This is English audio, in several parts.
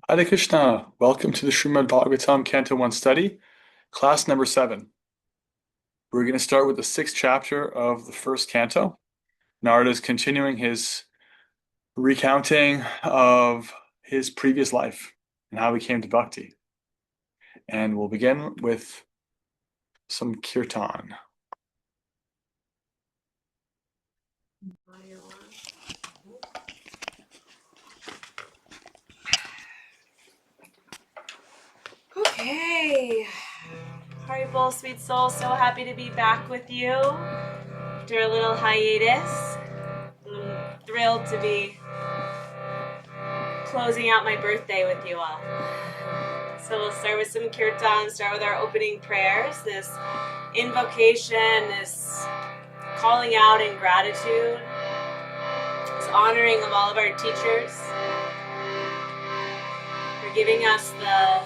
Hare Krishna. Welcome to the Srimad Bhagavatam Canto 1 study, class number 7. We're going to start with the 6th chapter of the first canto. Narada is continuing his recounting of his previous life and how he came to bhakti. And we'll begin with some kirtan. Okay. Haribol, sweet soul, so happy to be back with you after a little hiatus. I'm thrilled to be closing out my birthday with you all. So we'll start with some kirtan, start with our opening prayers, this invocation, this calling out in gratitude, this honoring of all of our teachers for giving us the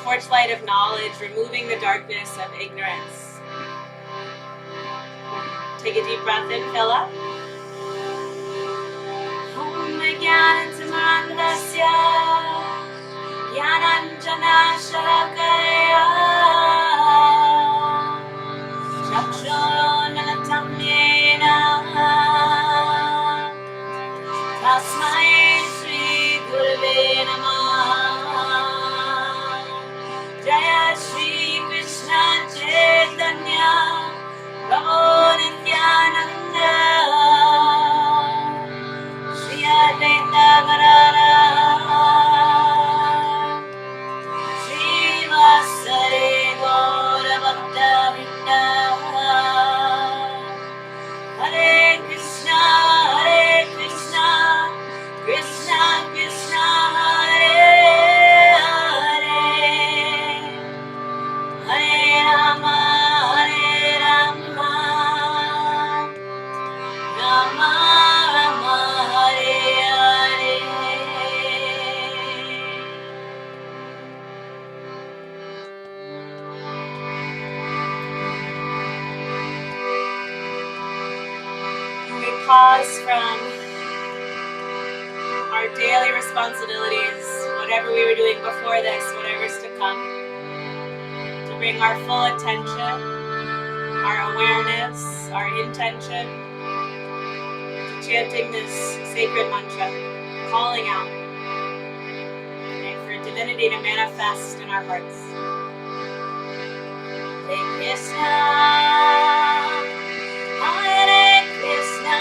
torchlight of knowledge, removing the darkness of ignorance. Take a deep breath in, fill up. Om Jnananjana Jnananjana Shalakaya Chakshunalatam Yena Tasmai Shri Gurave Namah Jaya Shri Krishna Chaitanya Prabhu Nityananda Shri Advaita Gadadhara Shri Vasari Gaura Bhakta Vrinda Hare Krishna Krishna Krishna Hare Hare Hare Rama Rama Rama Hare Hare. We pause from our daily responsibilities, whatever we were doing before this, whatever's to come, to bring our full attention, our awareness, our intention to chanting this sacred mantra, calling out, and for divinity to manifest in our hearts. Hare Krishna, Hare Krishna,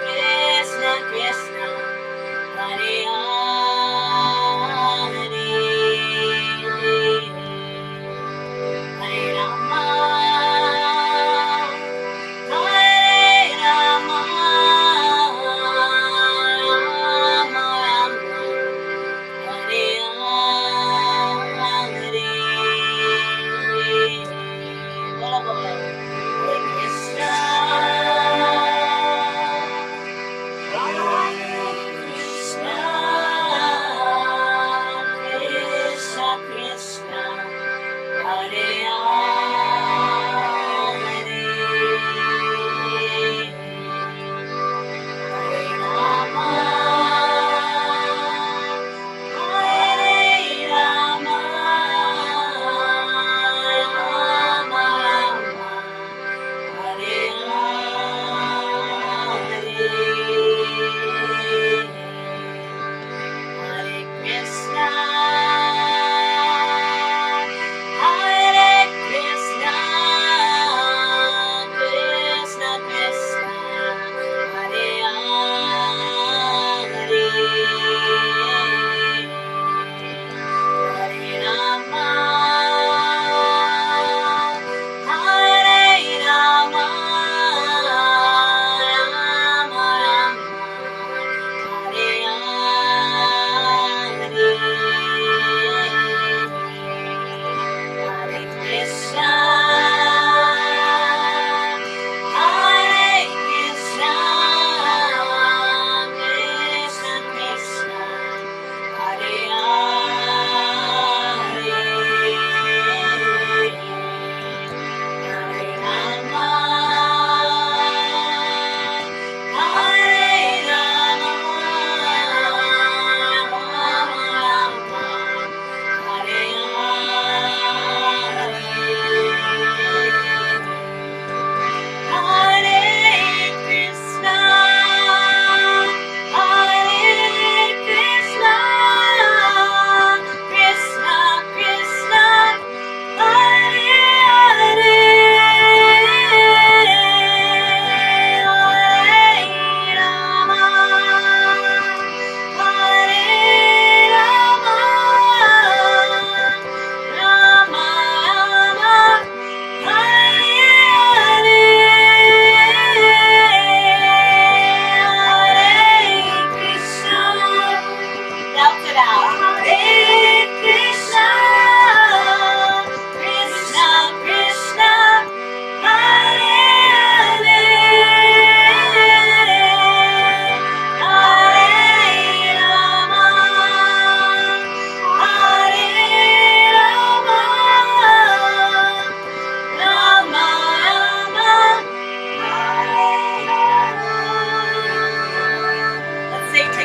Krishna Krishna, Hare Hare, Hare Rama, Hare Rama, Rama Rama, Hare Hare. Bola bola. Hare Krishna, Hare Krishna, Krishna Krishna, Hare Hare, Hare Rama, Hare Rama, Rama Rama, Hare Hare, Hare Krishna, Hare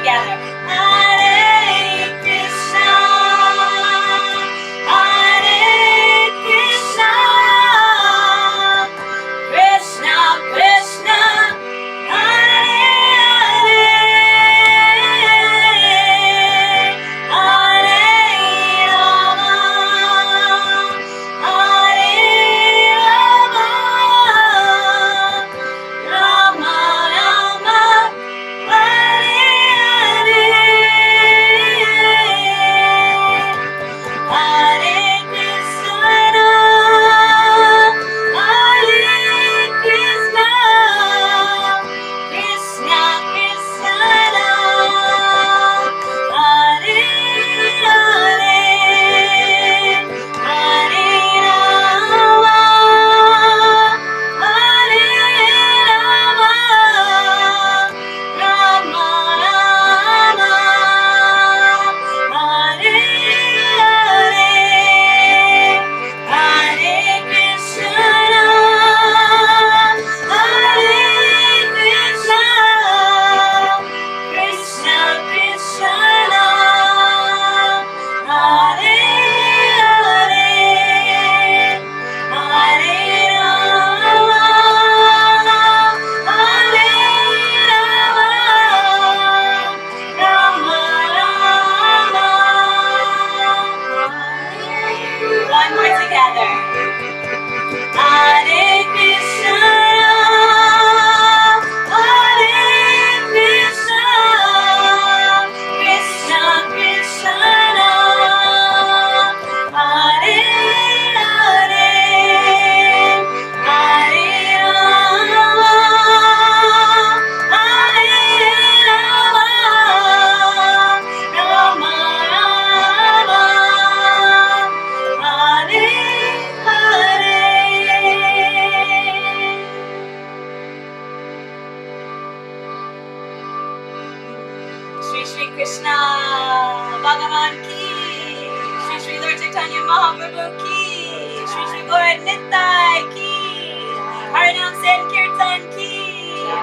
together. Hare Krishna, Hare Krishna, Krishna Krishna, Hare Hare, Hare Rama, Hare Rama, Rama Rama, Hare Hare, Hare Krishna, Hare Krishna, Krishna Krishna, Hare Hare, Hare Rama, Hare Rama, Rama Rama, Hare Hare, Hare Krishna, Hare Krishna, Krishna Krishna, Hare Hare, Hare Rama, Hare Rama, Rama Rama. One more together. Hare Krishna, Hare Krishna, Krishna Krishna, Hare Hare, Hare Rama, Hare Rama, Rama Rama, Hare Hare. Shri Shri Krishna Bhagavan ki, Shri Shri Lord Chaitanya Mahaprabhu ki, Shri Shri Gaura Nitai ki, Harinam Sankirtan ki,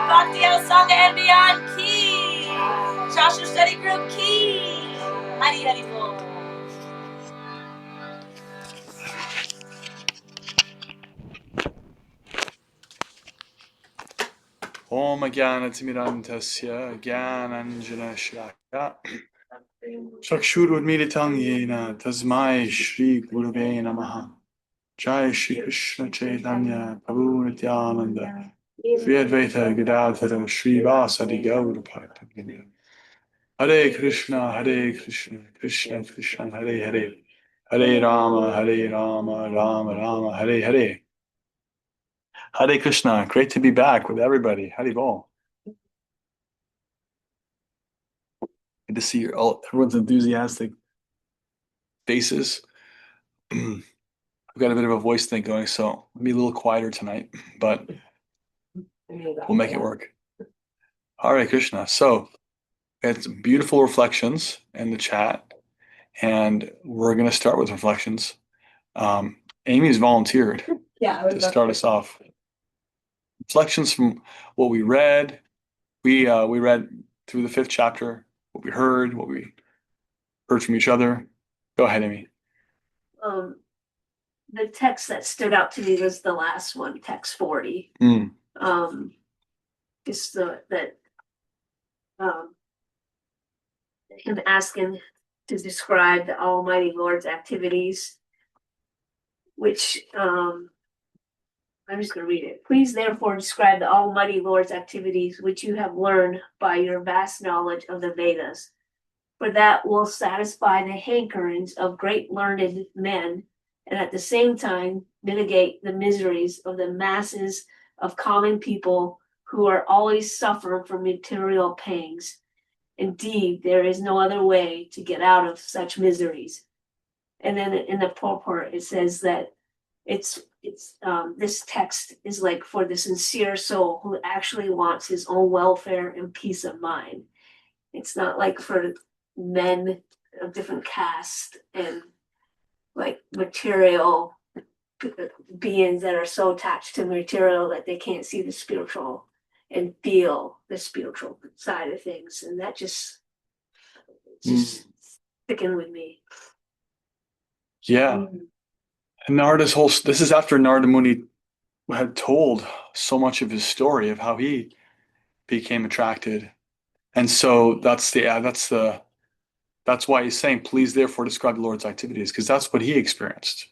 Bhakti House Sangha and Beyond ki, Shastra Study Group ki, Hari Hari Bol. Om Jnanatimirandasya Jnananjana Shlakaya Chakshurudmilitam Yena Tasmai Shri Gurave Namaha. Jai Shri Krishna Chaitanya Prabhu Nityananda Shri Advaita Gadadhara Shri Vasadi Gaura Bhakta. Hare Krishna, Krishna Krishna, Hare Hare, Hare Rama, Rama Rama, Hare Hare. Hare Krishna, great to be back with everybody. Hare Bol. Good to see everyone's enthusiastic faces. I've got a bit of a voice thing going, so I'll be a little quieter tonight, but we'll make it work. Hare Krishna. So it's beautiful reflections in the chat, and we're going to start with reflections. Amy's volunteered to start us off. Reflections from what we read. We read through the 5th chapter, what we heard from each other. Go ahead, Amy. The text that stood out to me was the last one, text 40. Just him asking to describe the Almighty Lord's activities, which I'm just going to read it. Please therefore describe the Almighty Lord's activities which you have learned by your vast knowledge of the Vedas, for that will satisfy the hankerings of great learned men, and at the same time mitigate the miseries of the masses of common people who are always suffering from material pangs. Indeed, there is no other way to get out of such miseries. And then in the purport, it says that this text is like for the sincere soul who actually wants his own welfare and peace of mind. It's not like for men of different caste and like material beings that are so attached to material that they can't see the spiritual and feel the spiritual side of things. And that just It's just sticking with me. Yeah. And this is after Narada Muni had told so much of his story of how he became attracted. And so that's why he's saying, please therefore describe the Lord's activities, because that's what he experienced,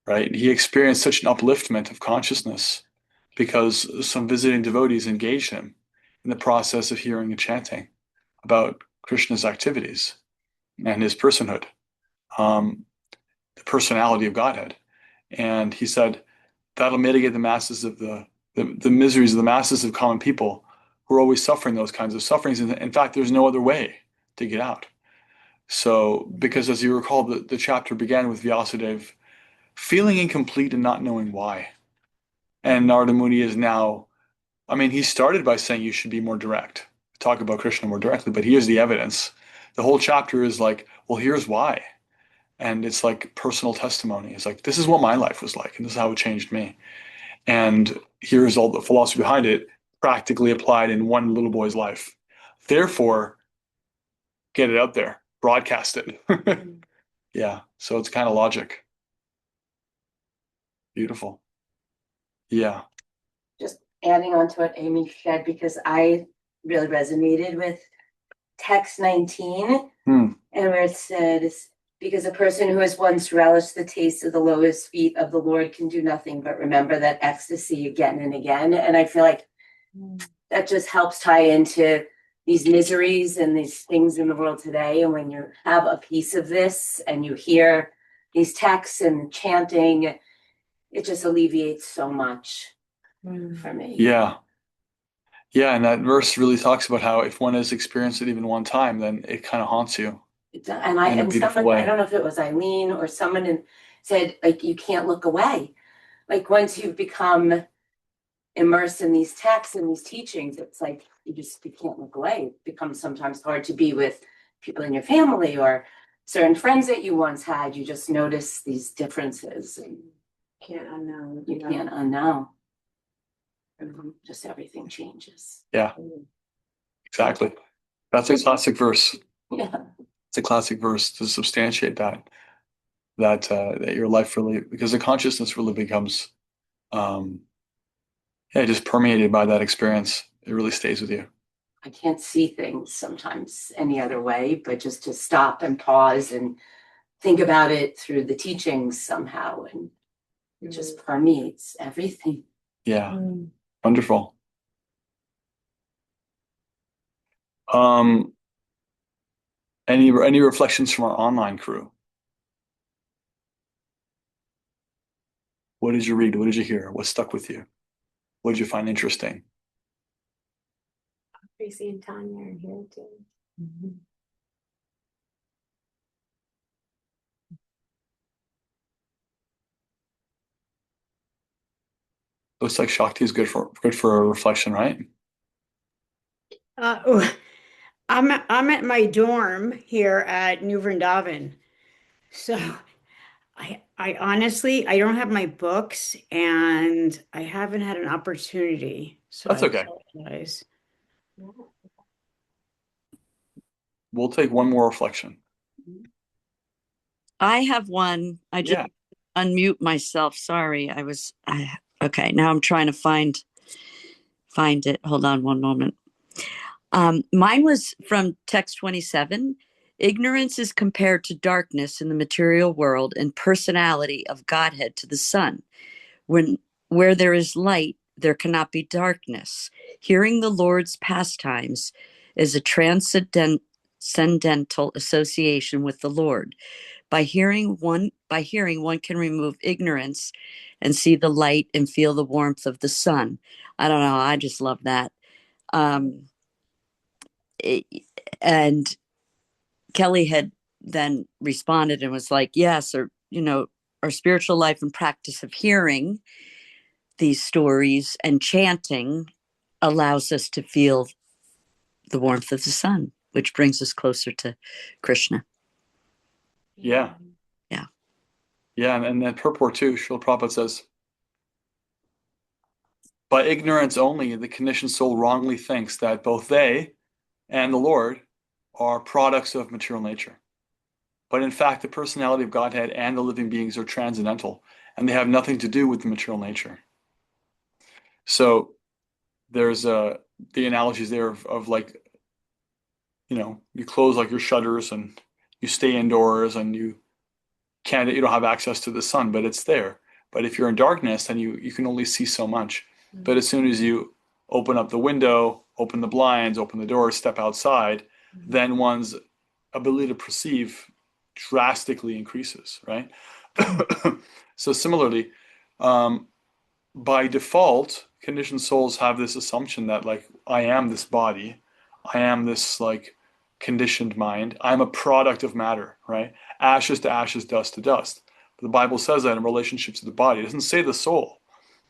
right? He experienced such an upliftment of consciousness because some visiting devotees engaged him in the process of hearing and chanting about Krishna's activities and his personhood, um, the personality of Godhead. And he said that'll mitigate the masses of the miseries of the masses of common people who are always suffering those kinds of sufferings. And in fact, there's no other way to get out. So, because as you recall, the chapter began with Vyasadeva feeling incomplete and not knowing why. And Narada Muni is now, I mean, he started by saying you should be more direct, talk about Krishna more directly, but here's the evidence. The whole chapter is like, well, here's why. And it's like personal testimony. It's like, this is what my life was like, and this is how it changed me. And here's all the philosophy behind it, practically applied in one little boy's life. Therefore, get it out there, broadcast it. Yeah, so it's kind of logic. Beautiful. Yeah. Just adding on to what Amy said, because I really resonated with text 19, and where it says, because a person who has once relished the taste of the lotus feet of the Lord can do nothing but remember that ecstasy again and again. And I feel like that just helps tie into these miseries and these things in the world today. And when you have a piece of this and you hear these texts and chanting, it just alleviates so much for me. Yeah. Yeah, and that verse really talks about how if one has experienced it even one time, then it kind of haunts you And in a beautiful someone, way. I don't know if it was Eileen or someone said, like, you can't look away. Like, once you've become immersed in these texts and these teachings, it's like you can't look away. It becomes sometimes hard to be with people in your family or certain friends that you once had. You just notice these differences and Can't unknow. you can't unknow. Just everything changes. Yeah, exactly. That's a classic verse. Yeah. It's a classic verse to substantiate that your life really, because the consciousness really becomes just permeated by that experience. It really stays with you. I can't see things sometimes any other way, but just to stop and pause and think about it through the teachings somehow, and it just permeates everything. Yeah, wonderful. Any reflections from our online crew? What did you read? What did you hear? What stuck with you? What did you find interesting? Tracy and Tanya are here too. Looks like Shakti is good for a reflection, right? I'm at my dorm here at New Vrindavan. So I honestly I don't have my books and I haven't had an opportunity. So That's I okay. apologize. We'll take one more reflection. I have one. I just unmute myself. Sorry. Okay. Now I'm trying to find it. Hold on one moment. Mine was from text 27. Ignorance is compared to darkness in the material world and personality of Godhead to the sun. Where there is light, there cannot be darkness. Hearing the Lord's pastimes is a transcendental association with the Lord. By hearing, one can remove ignorance and see the light and feel the warmth of the sun. I don't know. I just love that. And Kelly had then responded and was like, yes, or, our spiritual life and practice of hearing these stories and chanting allows us to feel the warmth of the sun, which brings us closer to Krishna. Yeah. Yeah. Yeah, and then purport too, Srila Prabhupada says, by ignorance only, the conditioned soul wrongly thinks that both they and the Lord are products of material nature. But in fact, the personality of Godhead and the living beings are transcendental, and they have nothing to do with the material nature. So there's the analogies there of like, you close like your shutters and you stay indoors and you don't have access to the sun, but it's there. But if you're in darkness, then you can only see so much. But as soon as you open up the window, open the blinds, open the door, step outside, then one's ability to perceive drastically increases, right? So similarly, by default, conditioned souls have this assumption that like I am this body, I am this like conditioned mind, I'm a product of matter, right? Ashes to ashes, dust to dust. But the Bible says that in relationship to the body. It doesn't say the soul,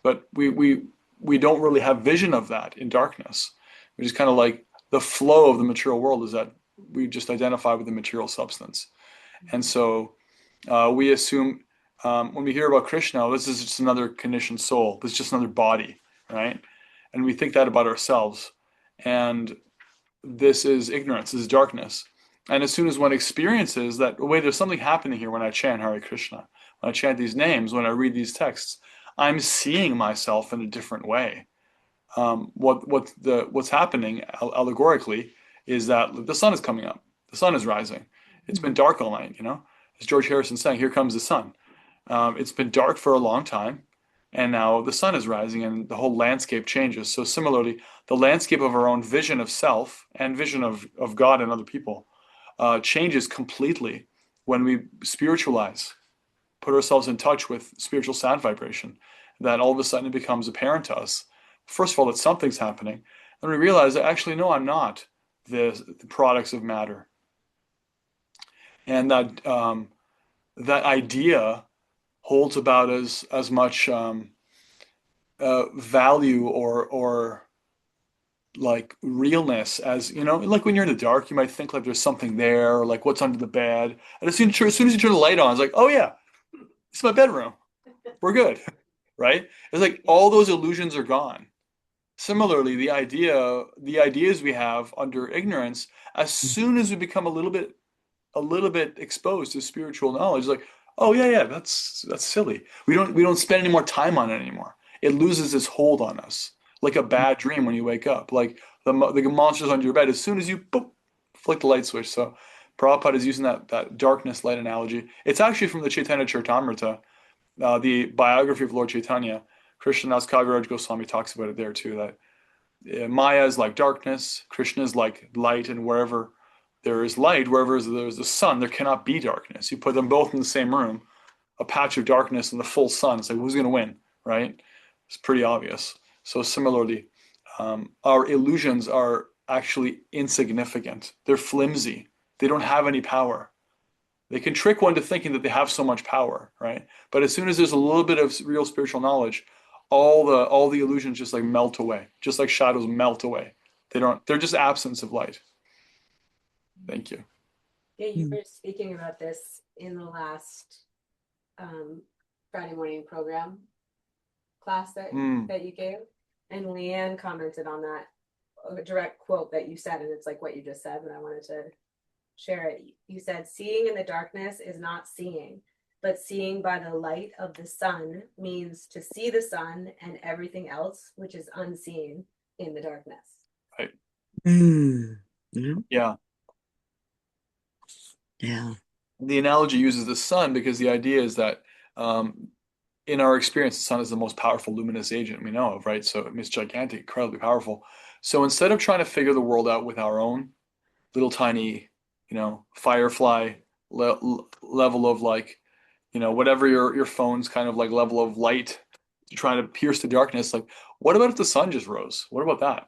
but we don't really have vision of that in darkness. We just kind of like the flow of the material world is that we just identify with the material substance. And so we assume when we hear about Krishna, this is just another conditioned soul. This is just another body, right? And we think that about ourselves. And this is ignorance, this is darkness. And as soon as one experiences that, oh, wait, there's something happening here when I chant Hare Krishna, when I chant these names, when I read these texts, I'm seeing myself in a different way. What's happening allegorically is that the sun is coming up, the sun is rising. It's been dark all night, as George Harrison sang, here comes the sun. It's been dark for a long time, and now the sun is rising and the whole landscape changes. So similarly, the landscape of our own vision of self and vision of God and other people changes completely when we spiritualize, put ourselves in touch with spiritual sound vibration, that all of a sudden it becomes apparent to us, first of all, that something's happening, and we realize that actually, no, I'm not the products of matter. And that that idea holds about as much value or like realness as, like when you're in the dark, you might think like there's something there, or like what's under the bed. And as soon as you turn the light on, it's like, oh yeah, it's my bedroom. We're good, right? It's like all those illusions are gone. Similarly, the ideas we have under ignorance, as soon as we become a little bit exposed to spiritual knowledge, like, oh yeah, that's silly. We don't spend any more time on it anymore. It loses its hold on us, like a bad dream when you wake up, like the monsters under your bed. As soon as you boop, flick the light switch. So Prabhupada is using that darkness light analogy. It's actually from the Chaitanya Charitamrita, the biography of Lord Chaitanya. Krishnadas Kaviraj Goswami talks about it there too, that Maya is like darkness, Krishna is like light, and wherever there is light, wherever there's the sun, there cannot be darkness. You put them both in the same room, a patch of darkness and the full sun, it's like, who's going to win, right? It's pretty obvious. So similarly, our illusions are actually insignificant. They're flimsy. They don't have any power. They can trick one to thinking that they have so much power, right? But as soon as there's a little bit of real spiritual knowledge, all the illusions just like melt away, just like shadows melt away. They're just absence of light. Thank you. Yeah, you were speaking about this in the last Friday morning program class that you gave, and Leanne commented on that, a direct quote that you said, and it's like what you just said, and I wanted to share it. You said, seeing in the darkness is not seeing, but seeing by the light of the sun means to see the sun and everything else which is unseen in the darkness. Right. Yeah. Yeah. The analogy uses the sun because the idea is that in our experience, the sun is the most powerful luminous agent we know of, right? So it's gigantic, incredibly powerful. So instead of trying to figure the world out with our own little tiny, firefly level of like, whatever your phone's kind of like level of light, trying to pierce the darkness, like, what about if the sun just rose? What about that?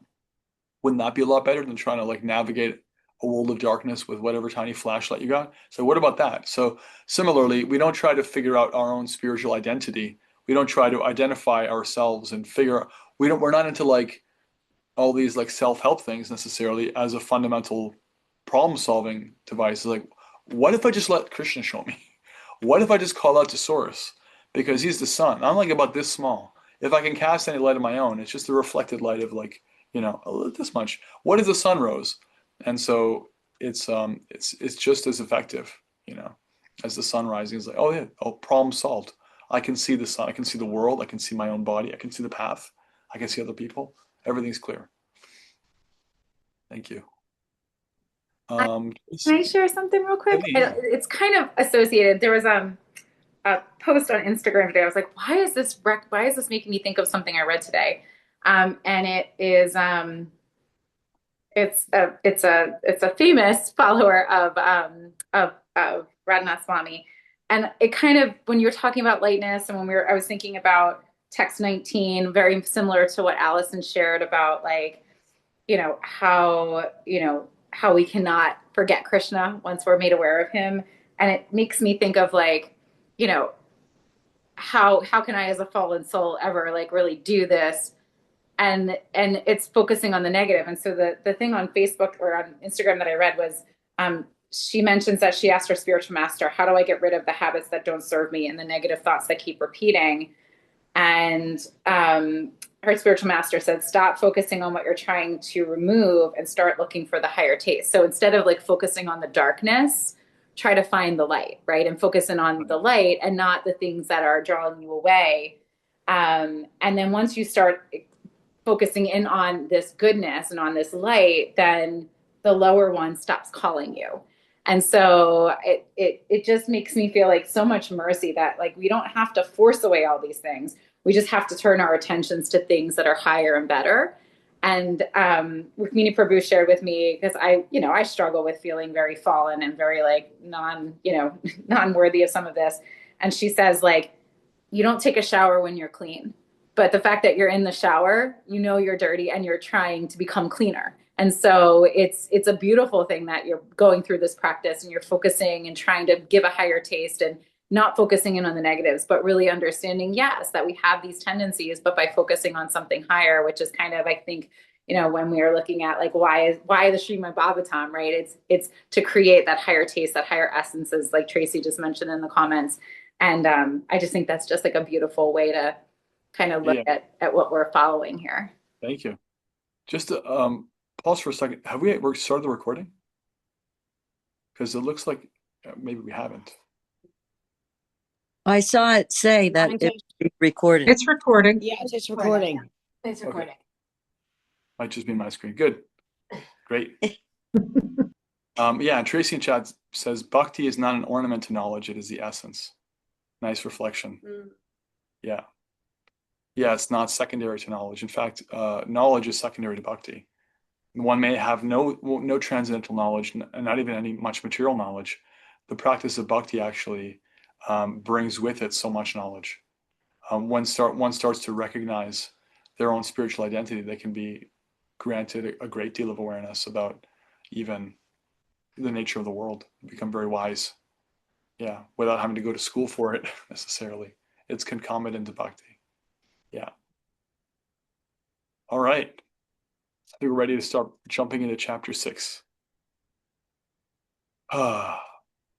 Wouldn't that be a lot better than trying to like navigate a world of darkness with whatever tiny flashlight you got? So what about that? So similarly, we don't try to figure out our own spiritual identity. We don't try to identify ourselves and we're not into like all these like self-help things necessarily as a fundamental problem-solving device. Like, what if I just let Krishna show me? What if I just call out to Source? Because he's the sun. I'm like about this small. If I can cast any light of my own, it's just the reflected light of like, this much. What if the sun rose? And so it's just as effective, as the sun rising. It's like, oh yeah, oh, problem solved. I can see the sun, I can see the world, I can see my own body, I can see the path, I can see other people. Everything's clear. Thank you. Can I share something real quick? Yeah. It's kind of associated. There was a post on Instagram today. I was like, why is this making me think of something I read today? And it is it's a famous follower of Radhanath Swami. And it kind of, when you were talking about lightness and I was thinking about text 19, very similar to what Allison shared about, like, how we cannot forget Krishna once we're made aware of him. And it makes me think of, like, how can I as a fallen soul ever, like, really do this? And it's focusing on the negative. And so the thing on Facebook or on Instagram that I read was, she mentions that she asked her spiritual master, how do I get rid of the habits that don't serve me and the negative thoughts that keep repeating? And her spiritual master said, stop focusing on what you're trying to remove and start looking for the higher taste. So instead of, like, focusing on the darkness, try to find the light, right? And focus in on the light and not the things that are drawing you away. And then once you start focusing in on this goodness and on this light, then the lower one stops calling you. And so it just makes me feel like so much mercy that, like, we don't have to force away all these things. We just have to turn our attentions to things that are higher and better. And Rukmini Prabhu shared with me, because I struggle with feeling very fallen and very, like, non-worthy of some of this. And she says, like, you don't take a shower when you're clean, but the fact that you're in the shower, you're dirty and you're trying to become cleaner. And so it's a beautiful thing that you're going through this practice and you're focusing and trying to give a higher taste and not focusing in on the negatives, but really understanding, yes, that we have these tendencies, but by focusing on something higher, which is kind of, I think, when we are looking at, like, why the Srimad Bhagavatam, right? It's to create that higher taste, that higher essences, like Tracy just mentioned in the comments. And I just think that's just, like, a beautiful way to kind of look at what we're following here. Thank you. Just to pause for a second. Have we started the recording? Because it looks like maybe we haven't. I saw it say that it's recorded. It's recording. Yeah, it's recording. It's recording. Okay. Might just be my screen. Good. Great. And Tracy in chat says, Bhakti is not an ornament to knowledge, it is the essence. Nice reflection. Yeah. Yeah, it's not secondary to knowledge. In fact, knowledge is secondary to bhakti. One may have no transcendental knowledge, and not even any much material knowledge. The practice of bhakti actually brings with it so much knowledge. One starts to recognize their own spiritual identity. They can be granted a great deal of awareness about even the nature of the world, become very wise. Yeah, without having to go to school for it necessarily. It's concomitant to bhakti. Yeah. All right. I think we're ready to start jumping into chapter 6. Om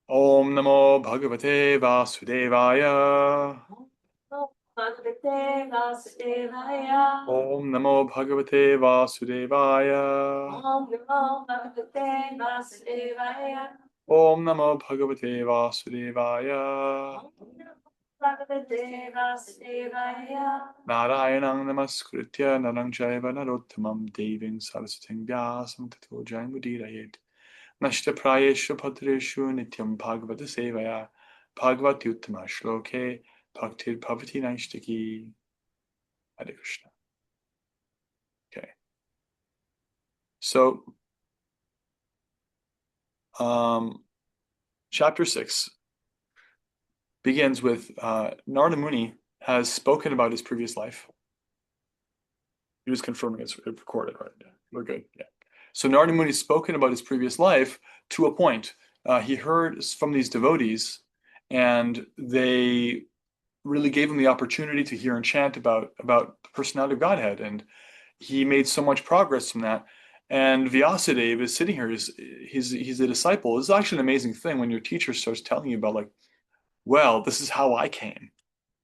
Namo Bhagavate Vasudevaya. Om Namo Bhagavate Vasudevaya. Om Namo Bhagavate Vasudevaya. Narayanang namaskritya narang chaiva narottamam deving saraswating vyasam tato jayamudiraye. Nashta prayeshu padreshu nityam bhagavata sevaya bhagavati uttama shloke bhaktir bhavati naishtaki. Hare Krishna. Okay. So, chapter 6 begins with Narada Muni has spoken about his previous life. He was confirming it's recorded, right? Yeah, we're good. Yeah. So Narada Muni has spoken about his previous life to a point. He heard from these devotees, and they really gave him the opportunity to hear and chant about the personality of Godhead, and he made so much progress from that. And Vyasadeva is sitting here. He's a disciple. It's actually an amazing thing when your teacher starts telling you about, like, well, this is how I came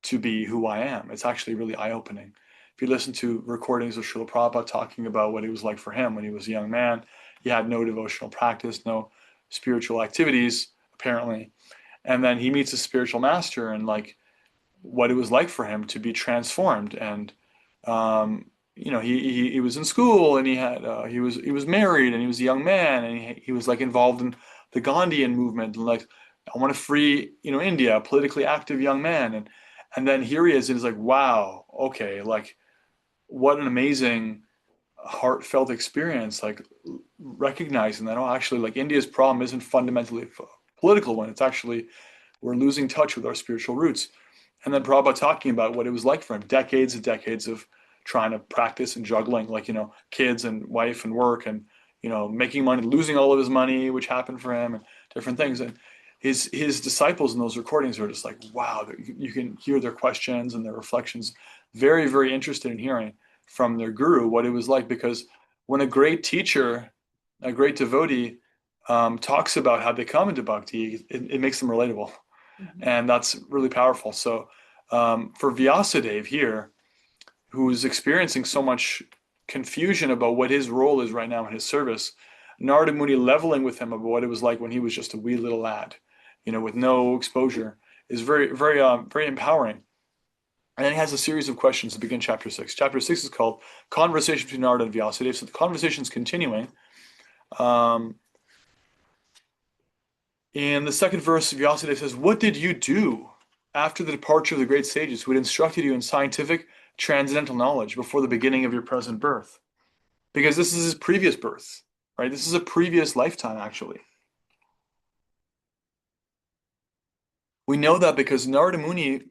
to be who I am. It's actually really eye-opening. If you listen to recordings of Srila Prabhupada talking about what it was like for him when he was a young man, He had no devotional practice, no spiritual activities, apparently. And then he meets a spiritual master, and like what it was like for him to be transformed. And he was in school, and he was married, and he was a young man, and he was like involved in the Gandhian movement, and like I want to free India, a politically active young man, and then here he is, and he's like, wow, okay, like what an amazing heartfelt experience, like recognizing that, oh, actually, like India's problem isn't fundamentally a political one. It's actually we're losing touch with our spiritual roots. And then Prabhupada talking about what it was like for him, decades and decades of trying to practice and juggling, like, kids and wife and work and, making money, losing all of his money, which happened for him, and different things. And his disciples in those recordings are just like, wow, you can hear their questions and their reflections, very, very interested in hearing from their guru what it was like. Because when a great teacher, a great devotee, talks about how they come into bhakti, it makes them relatable. And that's really powerful. So for Vyasadeva here, who's experiencing so much confusion about what his role is right now in his service, Narada Muni leveling with him about what it was like when he was just a wee little lad, with no exposure, is very, very, very empowering. And then he has a series of questions to begin chapter 6. Chapter 6 is called Conversation Between Narada and Vyasadeva. So the conversation is continuing. In the second verse, Vyasa says, what did you do after the departure of the great sages who had instructed you in scientific transcendental knowledge before the beginning of your present birth? Because this is his previous birth, right? This is a previous lifetime, actually. We know that because Narada Muni,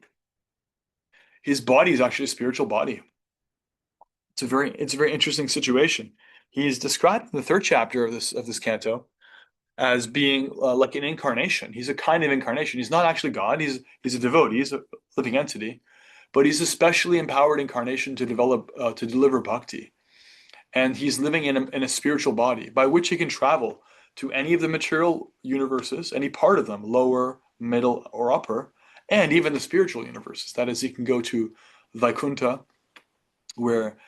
his body is actually a spiritual body. It's a very interesting situation. He's described in the third chapter of this canto as being like an incarnation. He's a kind of incarnation. He's not actually God. He's a devotee. He's a living entity, but he's a specially empowered incarnation to deliver bhakti. And he's living in a spiritual body by which he can travel to any of the material universes, any part of them, lower, middle, or upper, and even the spiritual universes. That is, he can go to Vaikuntha, where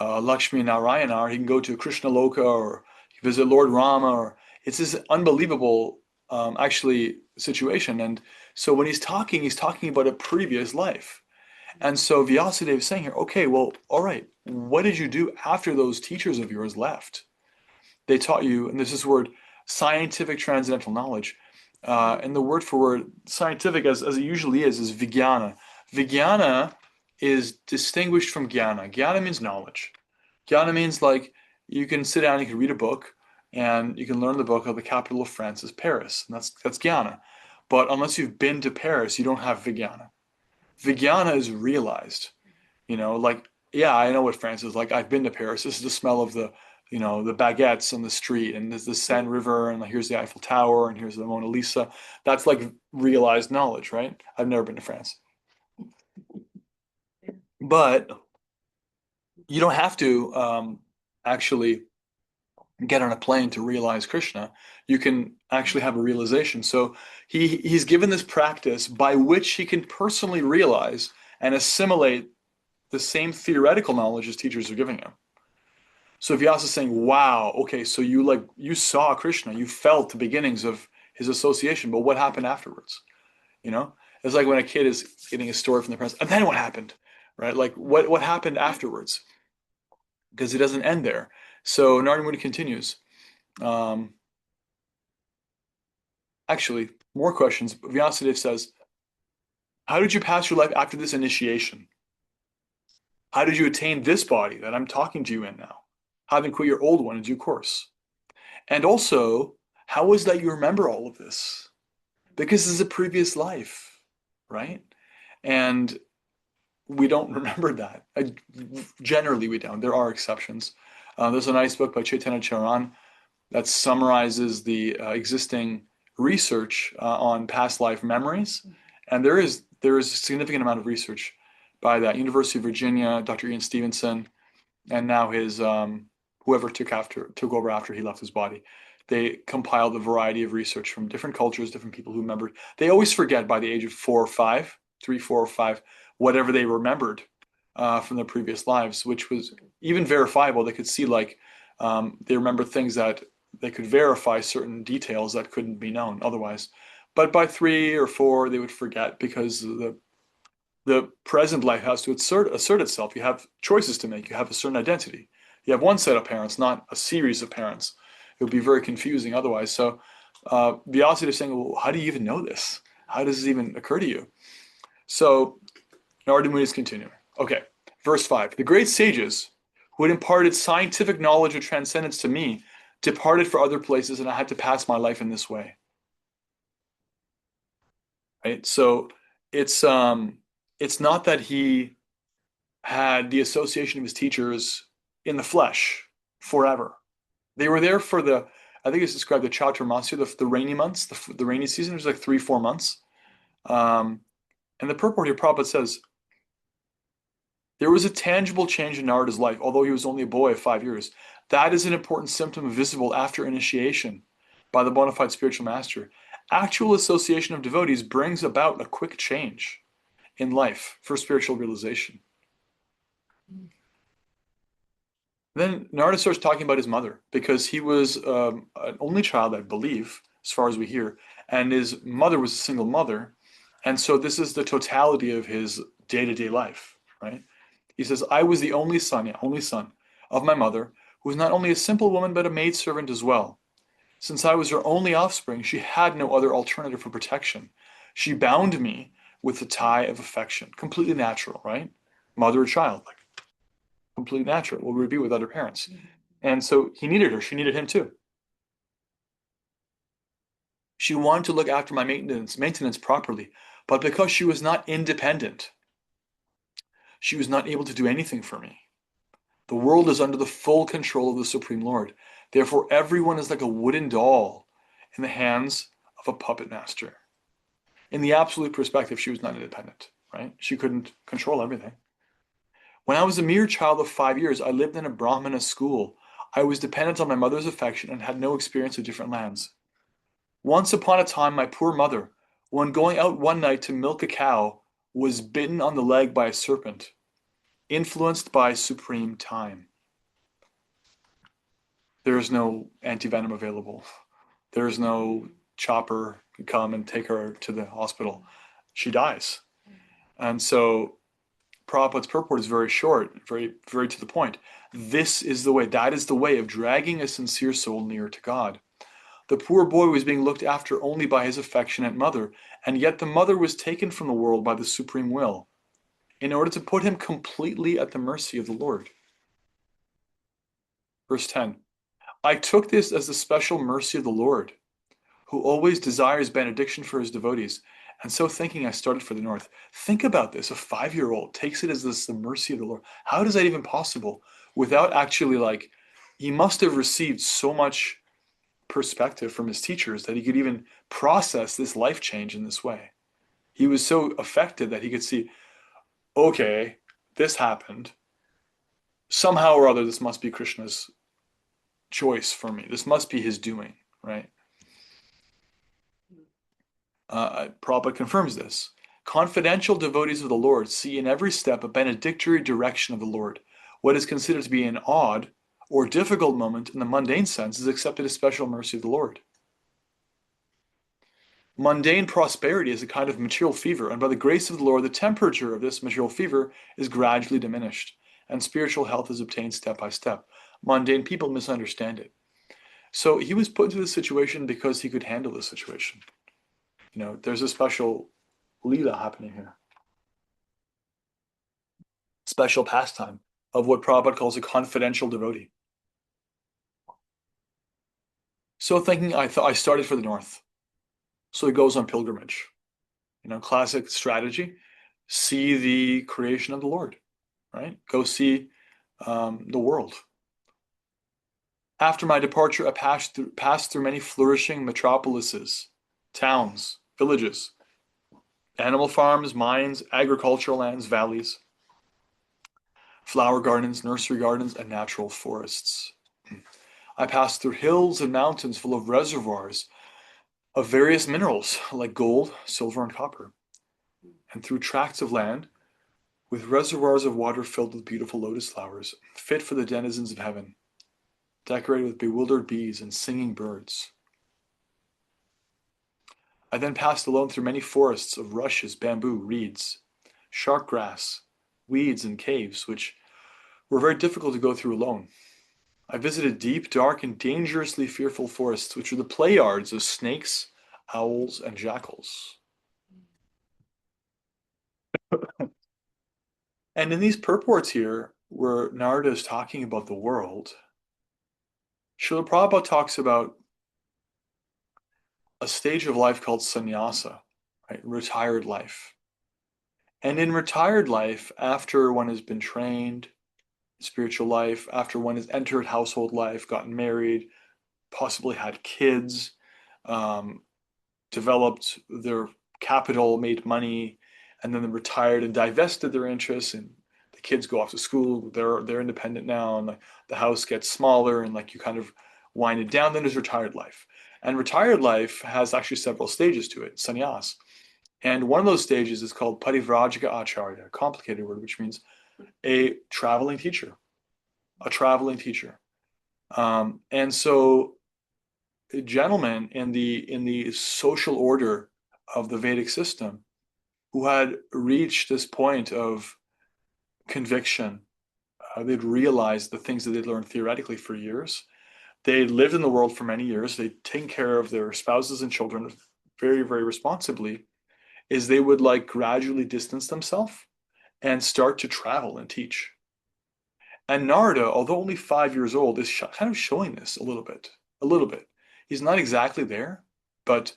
Lakshmi and Narayana are. He can go to Krishna Loka, or visit Lord Rama, or it's this unbelievable, actually, situation. And so when he's talking about a previous life. And so Vyasadeva is saying here, okay, well, all right, what did you do after those teachers of yours left? They taught you, and this is the word scientific transcendental knowledge. And the word for word scientific, as it usually is vijnana. Vijnana is distinguished from jnana. Jnana means knowledge. Jnana means like you can sit down, you can read a book, and you can learn the book of the capital of France is Paris. And that's jnana. But unless you've been to Paris, you don't have vijnana. Vijnana is realized. Like, yeah, I know what France is like. I've been to Paris. This is the smell of the baguettes on the street, and there's the Seine River, and here's the Eiffel Tower, and here's the Mona Lisa. That's like realized knowledge, right? I've never been to France. But you don't have to actually get on a plane to realize Krishna. You can actually have a realization. So he's given this practice by which he can personally realize and assimilate the same theoretical knowledge his teachers are giving him. So Vyasa is saying, wow, okay, so you saw Krishna, you felt the beginnings of his association, but what happened afterwards? It's like when a kid is getting a story from the parents, and then what happened, right? Like what happened afterwards? Because it doesn't end there. So Narada Muni continues. Actually, more questions. Vyasadeva says, how did you pass your life after this initiation? How did you attain this body that I'm talking to you in now, having quit your old one in due course? And also, how is that you remember all of this? Because this is a previous life, right? And we don't remember that. Generally, we don't. There are exceptions. There's a nice book by Chaitanya Charan that summarizes the existing research on past life memories. And there is a significant amount of research by that University of Virginia, Dr. Ian Stevenson, and now his whoever took over after he left his body. They compiled a variety of research from different cultures, different people who remembered. They always forget by the age of 4 or 5, 3, 4 or 5, whatever they remembered from their previous lives, which was even verifiable. They could see they remember things that they could verify certain details that couldn't be known otherwise. But by 3 or 4, they would forget because the present life has to assert itself. You have choices to make. You have a certain identity. You have one set of parents, not a series of parents. It would be very confusing otherwise. So Vyasa is saying, well, how do you even know this? How does this even occur to you? So Narada Muni is continuing. Okay, verse 5. The great sages who had imparted scientific knowledge of transcendence to me departed for other places, and I had to pass my life in this way. Right? So it's not that he had the association of his teachers in the flesh forever. They were there for I think it's described the Chaturmasya, the rainy months, the rainy season. It was like 3-4 months. And the purport here, Prabhupada says, there was a tangible change in Narada's life, although he was only a boy of 5 years. That is an important symptom visible after initiation by the bona fide spiritual master. Actual association of devotees brings about a quick change in life for spiritual realization. Then Narada starts talking about his mother, because he was an only child, I believe, as far as we hear, and his mother was a single mother. And so this is the totality of his day-to-day life, right? He says, I was the only son of my mother, who was not only a simple woman, but a maidservant as well. Since I was her only offspring, she had no other alternative for protection. She bound me with the tie of affection. Completely natural, right? Mother or child, like completely natural. What would it be with other parents? And so he needed her. She needed him too. She wanted to look after my maintenance properly, but because she was not independent, she was not able to do anything for me. The world is under the full control of the Supreme Lord. Therefore, everyone is like a wooden doll in the hands of a puppet master. In the absolute perspective, she was not independent, right? She couldn't control everything. When I was a mere child of 5 years, I lived in a Brahmana school. I was dependent on my mother's affection and had no experience of different lands. Once upon a time, my poor mother, when going out one night to milk a cow, was bitten on the leg by a serpent, influenced by supreme time. There is no antivenom available. There is no chopper can come and take her to the hospital. She dies. And so Prabhupada's purport is very short, very, very to the point. This is the way, that is the way of dragging a sincere soul near to God. The poor boy was being looked after only by his affectionate mother, and yet the mother was taken from the world by the supreme will, in order to put him completely at the mercy of the Lord. Verse 10. I took this as the special mercy of the Lord, who always desires benediction for his devotees. And so thinking, I started for the north. Think about this. A 5-year-old takes it as the mercy of the Lord. How is that even possible? Without actually, he must have received so much perspective from his teachers that he could even process this life change in this way. He was so affected that he could see, okay, this happened. Somehow or other, this must be Krishna's choice for me. This must be his doing, right? Prabhupada confirms this. Confidential devotees of the Lord see in every step a benedictory direction of the Lord. What is considered to be an odd or difficult moment in the mundane sense is accepted as special mercy of the Lord. Mundane prosperity is a kind of material fever, and by the grace of the Lord, the temperature of this material fever is gradually diminished, and spiritual health is obtained step by step. Mundane people misunderstand it. So he was put into this situation because he could handle this situation. There's a special leela happening here. Special pastime of what Prabhupada calls a confidential devotee. So thinking, I started for the north. So he goes on pilgrimage. Classic strategy. See the creation of the Lord, right? Go see the world. After my departure, I passed through many flourishing metropolises, towns, villages, animal farms, mines, agricultural lands, valleys, flower gardens, nursery gardens, and natural forests. I passed through hills and mountains full of reservoirs of various minerals like gold, silver, and copper, and through tracts of land with reservoirs of water filled with beautiful lotus flowers, fit for the denizens of heaven. decorated with bewildered bees and singing birds. I then passed alone through many forests of rushes, bamboo, reeds, shark grass, weeds, and caves, which were very difficult to go through alone. I visited deep, dark, and dangerously fearful forests, which were the play yards of snakes, owls, and jackals. And in these purports here, where Narada is talking about the world, Srila Prabhupada talks about a stage of life called sannyasa, right? Retired life. And in retired life, after one has been trained, spiritual life, after one has entered household life, gotten married, possibly had kids, developed their capital, made money, and then they retired and divested their interests, and the kids go off to school, they're independent now, and the house gets smaller, and like you kind of wind it down. Then there's retired life. And retired life has actually several stages to it, sannyas. And one of those stages is called parivrajaka acharya, a complicated word, which means a traveling teacher. A traveling teacher. And so gentlemen in the social order of the Vedic system who had reached this point of conviction, they'd realized the things that they'd learned theoretically for years. They'd lived in the world for many years. They'd taken care of their spouses and children very, very responsibly. Is they would like gradually distance themselves and start to travel and teach. And Narada, although only 5 years old, is kind of showing this a little bit. A little bit. He's not exactly there, but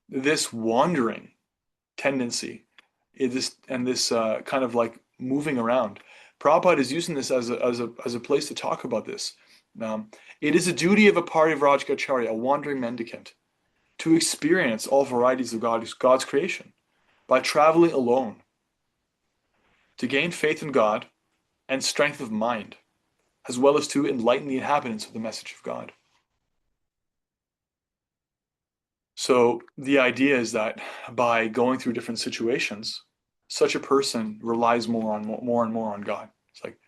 this wandering tendency, this kind of like moving around. Prabhupada is using this as a place to talk about this. It is a duty of a parivrajaka, a wandering mendicant, to experience all varieties of God's creation by traveling alone, to gain faith in God and strength of mind, as well as to enlighten the inhabitants of the message of God. So the idea is that by going through different situations, such a person relies more and more on God. It's like,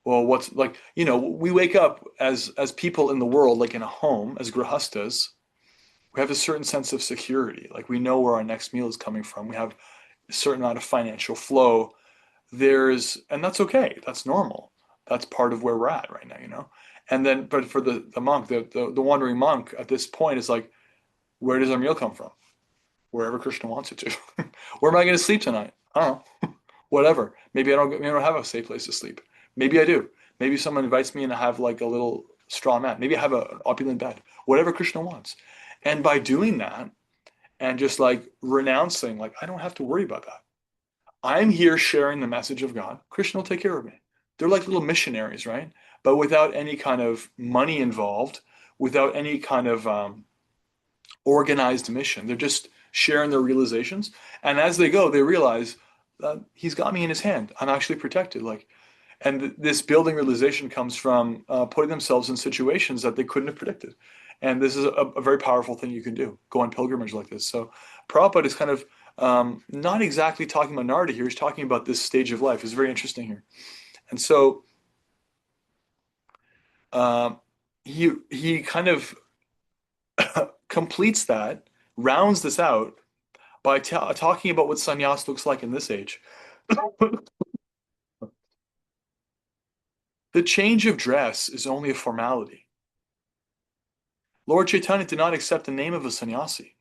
well, what's like, we wake up as people in the world, like in a home, as grihastas, we have a certain sense of security. Like we know where our next meal is coming from. We have a certain amount of financial flow. And that's okay. That's normal. That's part of where we're at right now, And then, but for the monk, the wandering monk at this point is like, where does our meal come from? Wherever Krishna wants it to. Where am I going to sleep tonight? I don't know. Whatever. Maybe I don't have a safe place to sleep. Maybe I do. Maybe someone invites me and I have like a little straw mat. Maybe I have an opulent bed. Whatever Krishna wants. And by doing that and just like renouncing, like I don't have to worry about that. I'm here sharing the message of God. Krishna will take care of me. They're like little missionaries, right? But without any kind of money involved, without any kind of organized mission. They're just sharing their realizations. And as they go, they realize that he's got me in his hand. I'm actually protected. And this building realization comes from putting themselves in situations that they couldn't have predicted. And this is a very powerful thing you can do, go on pilgrimage like this. So Prabhupada is kind of not exactly talking about Narada here. He's talking about this stage of life. It's very interesting here. And so he kind of completes that, rounds this out by talking about what sannyas looks like in this age. The change of dress is only a formality. Lord Chaitanya did not accept the name of a sannyasi.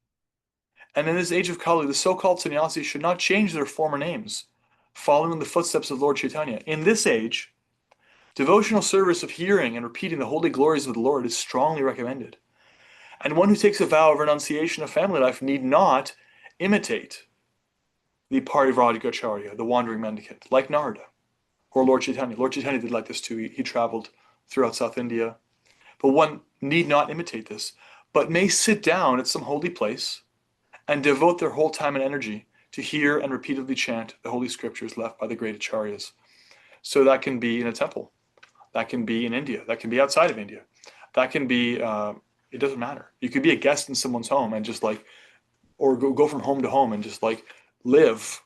And in this age of Kali, the so-called sannyasis should not change their former names, following the footsteps of Lord Chaitanya. In this age, devotional service of hearing and repeating the holy glories of the Lord is strongly recommended. And one who takes a vow of renunciation of family life need not imitate the parivrajaka, the wandering mendicant, like Narada or Lord Chaitanya. Lord Chaitanya did like this too. He traveled throughout South India. But one need not imitate this, but may sit down at some holy place and devote their whole time and energy to hear and repeatedly chant the holy scriptures left by the great acharyas. So that can be in a temple. That can be in India. That can be outside of India. That can be, it doesn't matter. You could be a guest in someone's home and just like, or go from home to home and just like live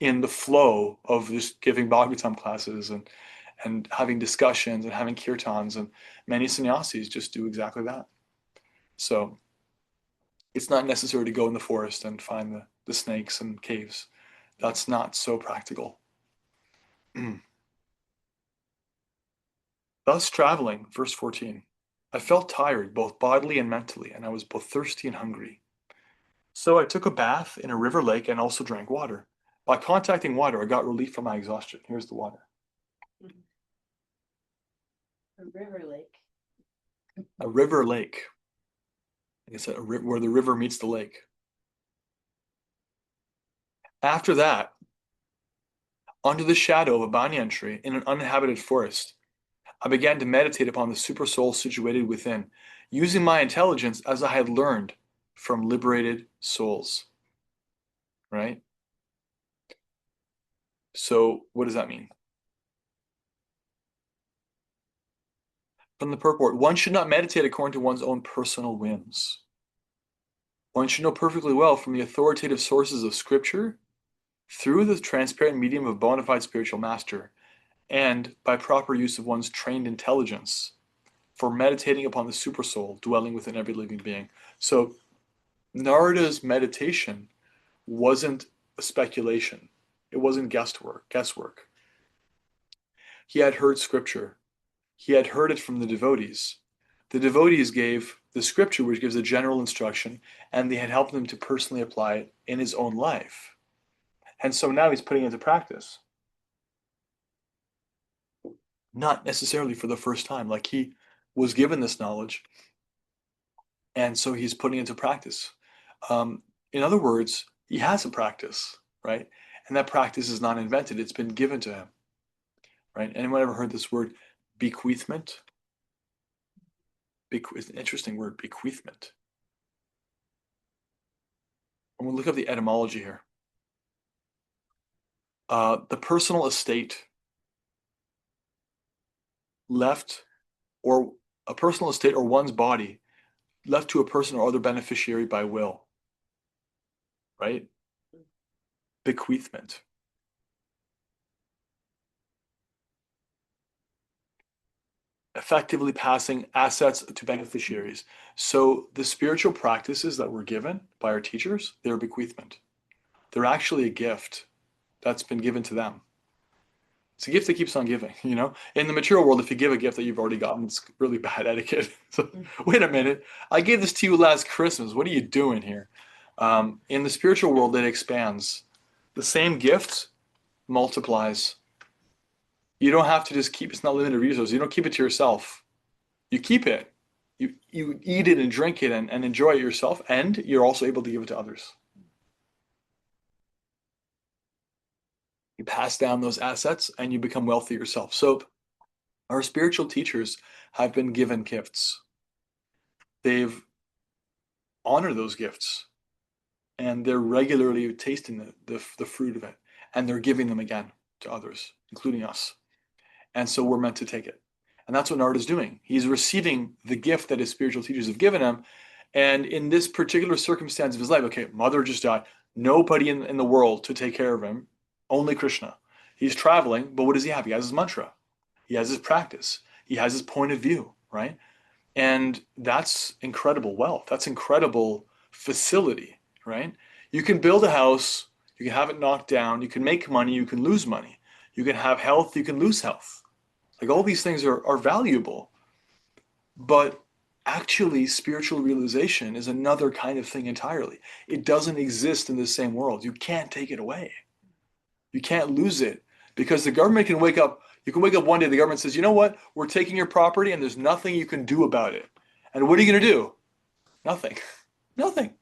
in the flow of just giving Bhagavatam classes and having discussions and having kirtans, and many sannyasis just do exactly that. So it's not necessary to go in the forest and find the snakes and caves. That's not so practical. Thus traveling, verse 14, I felt tired both bodily and mentally, and I was both thirsty and hungry. So I took a bath in a river lake and also drank water. By contacting water, I got relief from my exhaustion. Here's the water. A river lake. A river lake. It's where the river meets the lake. After that, under the shadow of a banyan tree in an uninhabited forest, I began to meditate upon the supersoul situated within, using my intelligence as I had learned from liberated souls. Right? So what does that mean? From the purport, one should not meditate according to one's own personal whims. One should know perfectly well from the authoritative sources of scripture, through the transparent medium of bona fide spiritual master, and by proper use of one's trained intelligence for meditating upon the supersoul dwelling within every living being. So Narada's meditation wasn't a speculation. It wasn't guesswork. He had heard scripture. He had heard it from the devotees. The devotees gave the scripture, which gives a general instruction, and they had helped him to personally apply it in his own life. And so now he's putting it into practice. Not necessarily for the first time, like he was given this knowledge, and so he's putting it into practice. In other words, he has a practice, right? And that practice is not invented. It's been given to him, right? Anyone ever heard this word, bequeathment? It's an interesting word, bequeathment. And we'll look up the etymology here. The personal estate left, or a personal estate or one's body left to a person or other beneficiary by will, right? Bequeathment. Effectively passing assets to beneficiaries. So the spiritual practices that were given by our teachers, they're a bequeathment. They're actually a gift that's been given to them. It's a gift that keeps on giving, you know? In the material world, if you give a gift that you've already gotten, it's really bad etiquette. So, wait a minute, I gave this to you last Christmas. What are you doing here? In the spiritual world, it expands. The same gift multiplies. You don't have to just keep, it's not limited resources. You don't keep it to yourself. You keep it. You eat it and drink it and enjoy it yourself, and you're also able to give it to others. You pass down those assets and you become wealthy yourself. So our spiritual teachers have been given gifts. They've honored those gifts, and they're regularly tasting the fruit of it, and they're giving them again to others, including us. And so we're meant to take it. And that's what Narada is doing. He's receiving the gift that his spiritual teachers have given him. And in this particular circumstance of his life, okay, mother just died. Nobody in the world to take care of him. Only Krishna. He's traveling, but what does he have? He has his mantra. He has his practice. He has his point of view, right? And that's incredible wealth. That's incredible facility, right? You can build a house. You can have it knocked down. You can make money. You can lose money. You can have health. You can lose health. Like all these things are valuable, but actually spiritual realization is another kind of thing entirely. It doesn't exist in the same world. You can't take it away. You can't lose it because the government can wake up. You can wake up one day, the government says, you know what? We're taking your property and there's nothing you can do about it. And what are you going to do? Nothing. Nothing.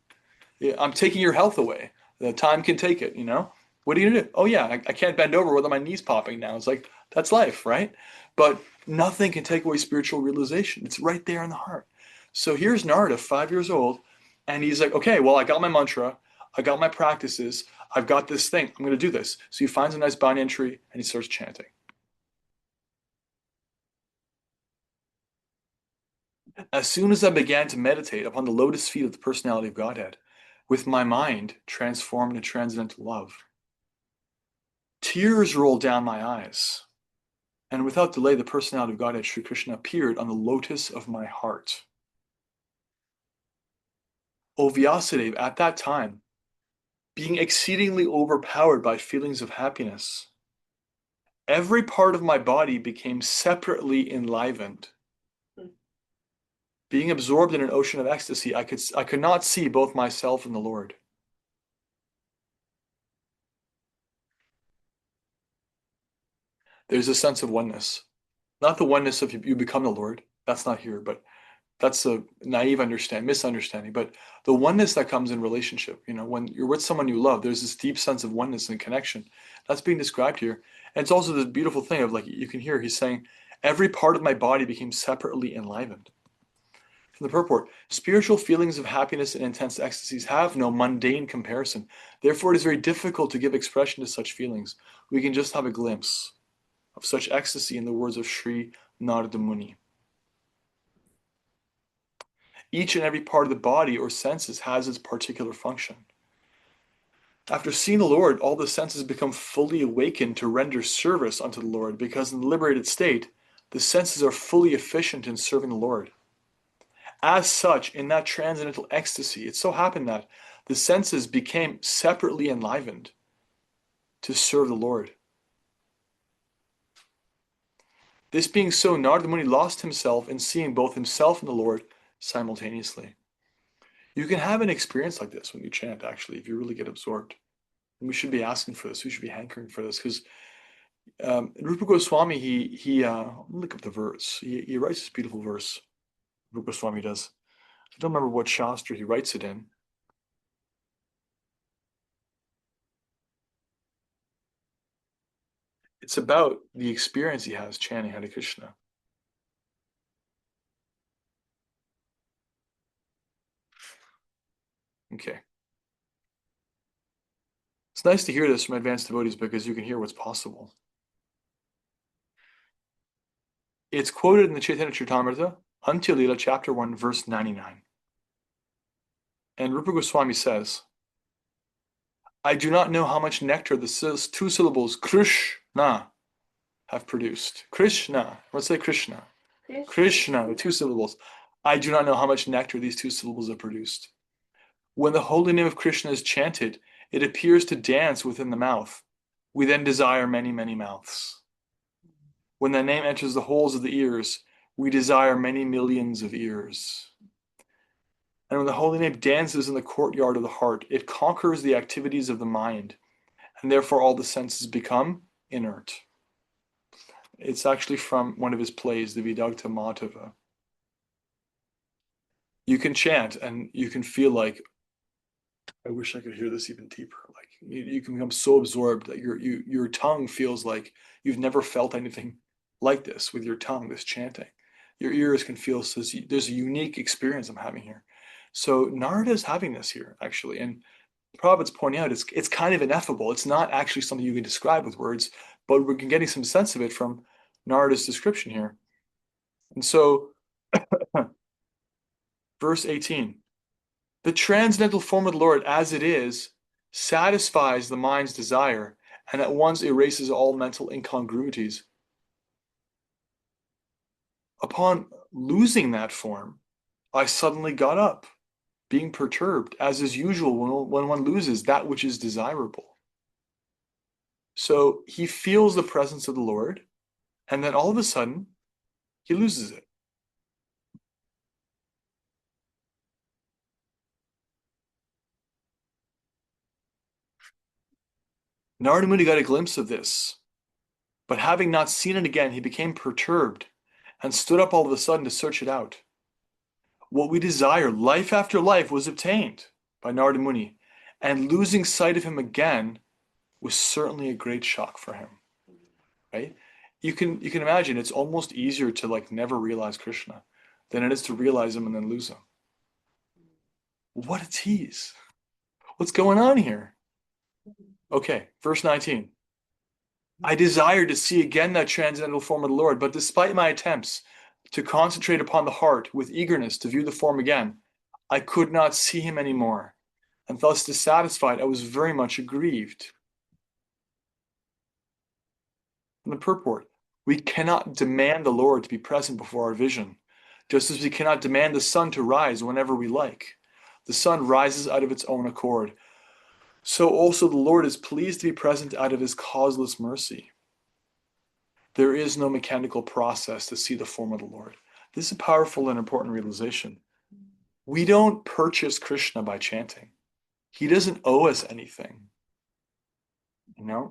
Yeah, I'm taking your health away. The time can take it, you know? What are you going to do? Oh yeah, I can't bend over without my knees popping now. It's like, that's life, right? But nothing can take away spiritual realization. It's right there in the heart. So here's Narada, 5 years old, and he's like, okay, well, I got my mantra, I got my practices, I've got this thing, I'm going to do this. So he finds a nice banyan tree and he starts chanting. As soon as I began to meditate upon the lotus feet of the personality of Godhead, with my mind transformed into transcendental love, tears rolled down my eyes. And without delay, the personality of Godhead, Sri Krishna, appeared on the lotus of my heart. O Vyasadeva, at that time, being exceedingly overpowered by feelings of happiness, every part of my body became separately enlivened. Being absorbed in an ocean of ecstasy, I could not see both myself and the Lord. There's a sense of oneness. Not the oneness of you become the Lord. That's not here, but that's a naive misunderstanding. But the oneness that comes in relationship, when you're with someone you love, there's this deep sense of oneness and connection. That's being described here. And it's also this beautiful thing of, like, you can hear he's saying, every part of my body became separately enlivened. From the purport, spiritual feelings of happiness and intense ecstasies have no mundane comparison. Therefore, it is very difficult to give expression to such feelings. We can just have a glimpse of such ecstasy in the words of Sri Narada Muni. Each and every part of the body or senses has its particular function. After seeing the Lord, all the senses become fully awakened to render service unto the Lord, because in the liberated state, the senses are fully efficient in serving the Lord. As such, in that transcendental ecstasy, it so happened that the senses became separately enlivened to serve the Lord. This being so, Narada Muni lost himself in seeing both himself and the Lord simultaneously. You can have an experience like this when you chant, actually, if you really get absorbed. And we should be asking for this. We should be hankering for this, because Rupa Goswami, look up the verse. He writes this beautiful verse. Rupa Goswami does. I don't remember what Shastra he writes it in. It's about the experience he has chanting Hare Krishna. Okay. It's nice to hear this from advanced devotees, because you can hear what's possible. It's quoted in the Chaitanya Charitamrita, Antya Lila, chapter 1, verse 99. And Rupa Goswami says, I do not know how much nectar the two syllables Krishna have produced. Krishna, let's say Krishna. Krishna, the two syllables. I do not know how much nectar these two syllables have produced. When the holy name of Krishna is chanted, it appears to dance within the mouth. We then desire many, many mouths. When the name enters the holes of the ears, we desire many millions of ears. And when the holy name dances in the courtyard of the heart, it conquers the activities of the mind, and therefore all the senses become inert. It's actually from one of his plays, the Vidagdha Madhava. You can chant and you can feel like, I wish I could hear this even deeper. Like you can become so absorbed that your tongue feels like you've never felt anything like this with your tongue, this chanting. Your ears can feel, so there's a unique experience I'm having here. So Narada is having this here, actually. And Prabhupada's pointing out it's kind of ineffable. It's not actually something you can describe with words, but we're getting some sense of it from Narada's description here. And so, verse 18, the transcendental form of the Lord as it is satisfies the mind's desire and at once erases all mental incongruities. Upon losing that form, I suddenly got up, being perturbed, as is usual when one loses that which is desirable. So he feels the presence of the Lord, and then all of a sudden, he loses it. Narada Muni got a glimpse of this, but having not seen it again, he became perturbed and stood up all of a sudden to search it out. What we desire, life after life, was obtained by Narada Muni, and losing sight of him again was certainly a great shock for him. Right? You can imagine it's almost easier to like never realize Krishna than it is to realize him and then lose him. What a tease. What's going on here? Okay, verse 19. I desired to see again that transcendental form of the Lord, but despite my attempts to concentrate upon the heart with eagerness to view the form again, I could not see him anymore, and thus dissatisfied, I was very much aggrieved. From the purport, We cannot demand the Lord to be present before our vision, just as we cannot demand the sun to rise whenever we like. The sun rises out of its own accord. So also the Lord is pleased to be present out of his causeless mercy. There is no mechanical process to see the form of the Lord. This is a powerful and important realization. We don't purchase Krishna by chanting. He doesn't owe us anything.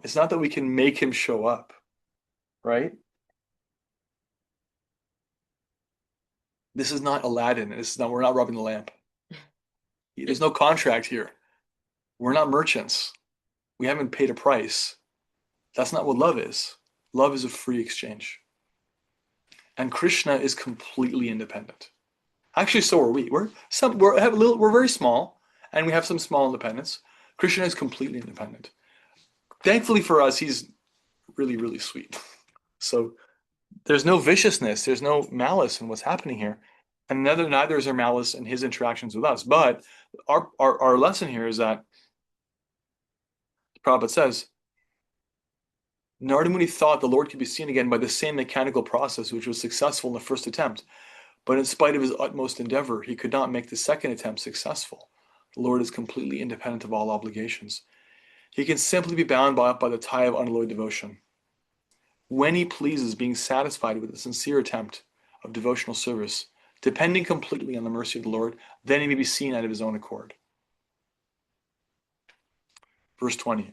It's not that we can make him show up, right? This is not Aladdin. We're not rubbing the lamp. There's no contract here. We're not merchants. We haven't paid a price. That's not what love is. Love is a free exchange. And Krishna is completely independent. Actually, so are we. We're very small, and we have some small independence. Krishna is completely independent. Thankfully for us, he's really, really sweet. So there's no viciousness, there's no malice in what's happening here. And neither is there malice in his interactions with us. But our lesson here is that the Prabhupada says, Narada Muni thought the Lord could be seen again by the same mechanical process which was successful in the first attempt. But in spite of his utmost endeavor, he could not make the second attempt successful. The Lord is completely independent of all obligations. He can simply be bound by the tie of unalloyed devotion. When he pleases, being satisfied with a sincere attempt of devotional service, depending completely on the mercy of the Lord, then he may be seen out of his own accord. Verse 20.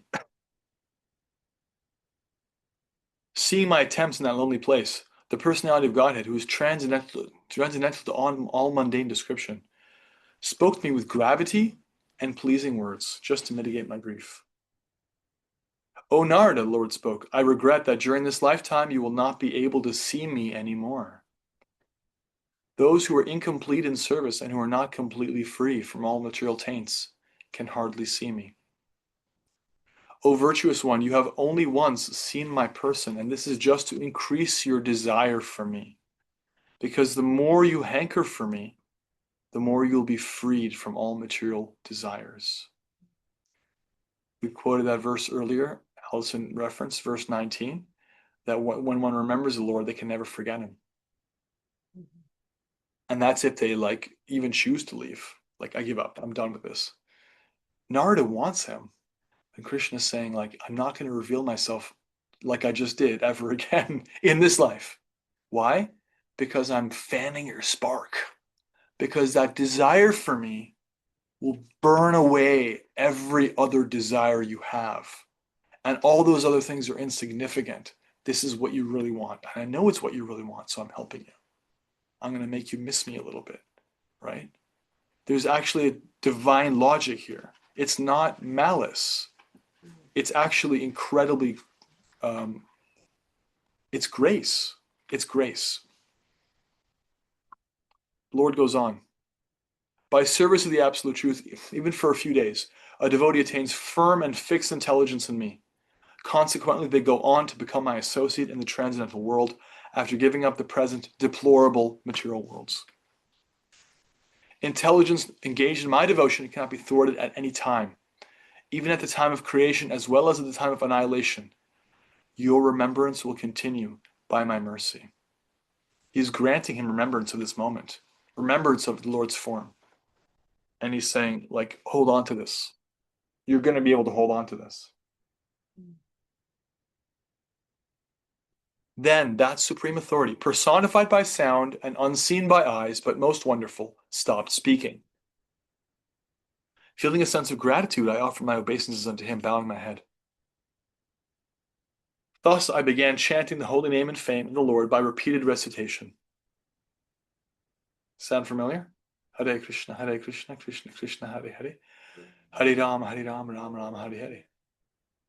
Seeing my attempts in that lonely place, the personality of Godhead, who is transcendental to all mundane description, spoke to me with gravity and pleasing words, just to mitigate my grief. O Narada, the Lord spoke, I regret that during this lifetime you will not be able to see me anymore. Those who are incomplete in service and who are not completely free from all material taints can hardly see me. O virtuous one, you have only once seen my person, and this is just to increase your desire for me. Because the more you hanker for me, the more you'll be freed from all material desires. We quoted that verse earlier, Allison referenced verse 19, that when one remembers the Lord, they can never forget him. And that's if they even choose to leave. I give up, I'm done with this. Narada wants him. And Krishna is saying, I'm not going to reveal myself like I just did ever again in this life. Why? Because I'm fanning your spark. Because that desire for me will burn away every other desire you have. And all those other things are insignificant. This is what you really want. And I know it's what you really want, so I'm helping you. I'm going to make you miss me a little bit, right? There's actually a divine logic here. It's not malice. It's actually incredibly, it's grace. It's grace. The Lord goes on. By service of the absolute truth, even for a few days, a devotee attains firm and fixed intelligence in me. Consequently, they go on to become my associate in the transcendental world after giving up the present deplorable material worlds. Intelligence engaged in my devotion cannot be thwarted at any time, even at the time of creation as well as at the time of annihilation. Your remembrance will continue by my mercy. He is granting him remembrance of this moment, remembrance of the Lord's form. And he's saying, hold on to this. You're going to be able to hold on to this. Then that supreme authority, personified by sound and unseen by eyes, but most wonderful, stopped speaking. Feeling a sense of gratitude, I offered my obeisances unto him, bowing my head. Thus I began chanting the holy name and fame of the Lord by repeated recitation. Sound familiar? Hare Krishna, Krishna Krishna, Hare Hare. Hare Rama, Ram Rama, Hare Hare.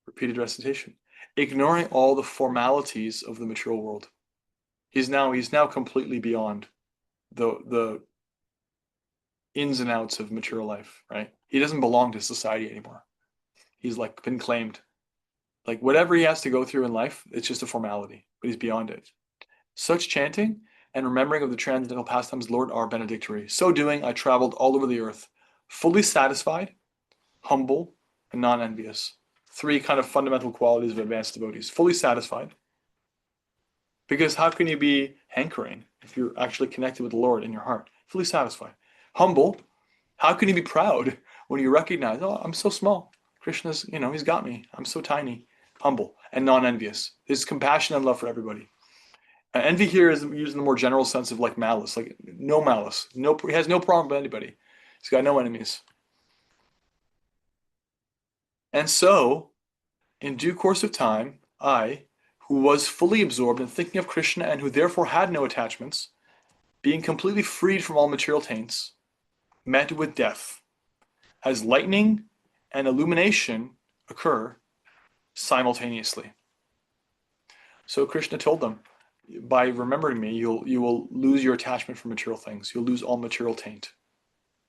Repeated recitation. Ignoring all the formalities of the material world. He's now completely beyond the ins and outs of material life, right? He doesn't belong to society anymore. He's been claimed. Whatever he has to go through in life, it's just a formality, but he's beyond it. Such chanting and remembering of the transcendental pastimes, Lord, are benedictory. So doing, I traveled all over the earth, fully satisfied, humble, and non-envious. Three kind of fundamental qualities of advanced devotees. Fully satisfied, Because how can you be hankering if you're actually connected with the Lord in your heart, fully satisfied? Humble, how can you be proud when you recognize, oh, I'm so small. Krishna's, he's got me. I'm so tiny. Humble and non-envious. There's compassion and love for everybody. And envy here is used in the more general sense of like malice, like no malice. No, he has no problem with anybody. He's got no enemies. And so, in due course of time, I, who was fully absorbed in thinking of Krishna and who therefore had no attachments, being completely freed from all material taints, met with death, as lightning and illumination occur simultaneously. So Krishna told them, by remembering me, you will lose your attachment for material things. You'll lose all material taint.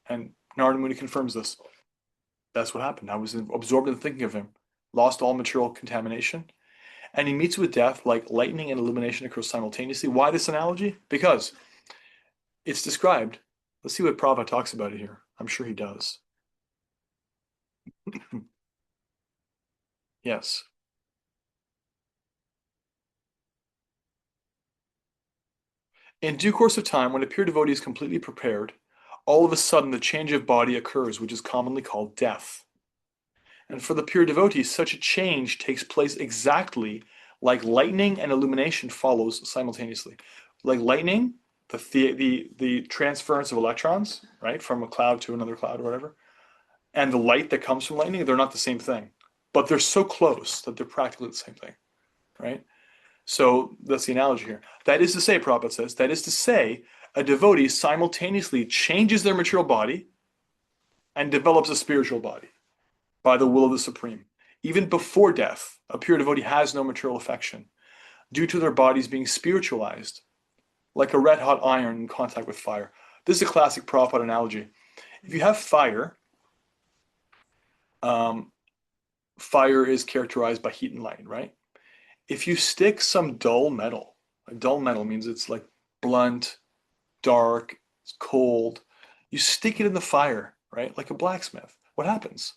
And Narada Muni confirms this. That's what happened. I was absorbed in thinking of him, lost all material contamination, and he meets with death like lightning and illumination occurs simultaneously. Why this analogy? Because it's described. Let's see what Prabhupada talks about it here. I'm sure he does. Yes. In due course of time, when a pure devotee is completely prepared, all of a sudden the change of body occurs, which is commonly called death. And for the pure devotee, such a change takes place exactly like lightning and illumination follows simultaneously. Like lightning, the transference of electrons, right, from a cloud to another cloud or whatever, and the light that comes from lightning, they're not the same thing. But they're so close that they're practically the same thing, right? So that's the analogy here. That is to say, Prabhupada says, that is to say, a devotee simultaneously changes their material body and develops a spiritual body by the will of the Supreme. Even before death, a pure devotee has no material affection due to their bodies being spiritualized, like a red-hot iron in contact with fire. This is a classic Prabhupada analogy. If you have fire, fire is characterized by heat and light, right? If you stick some dull metal, a dull metal means it's like blunt, dark, it's cold. You stick it in the fire, right? Like a blacksmith. What happens?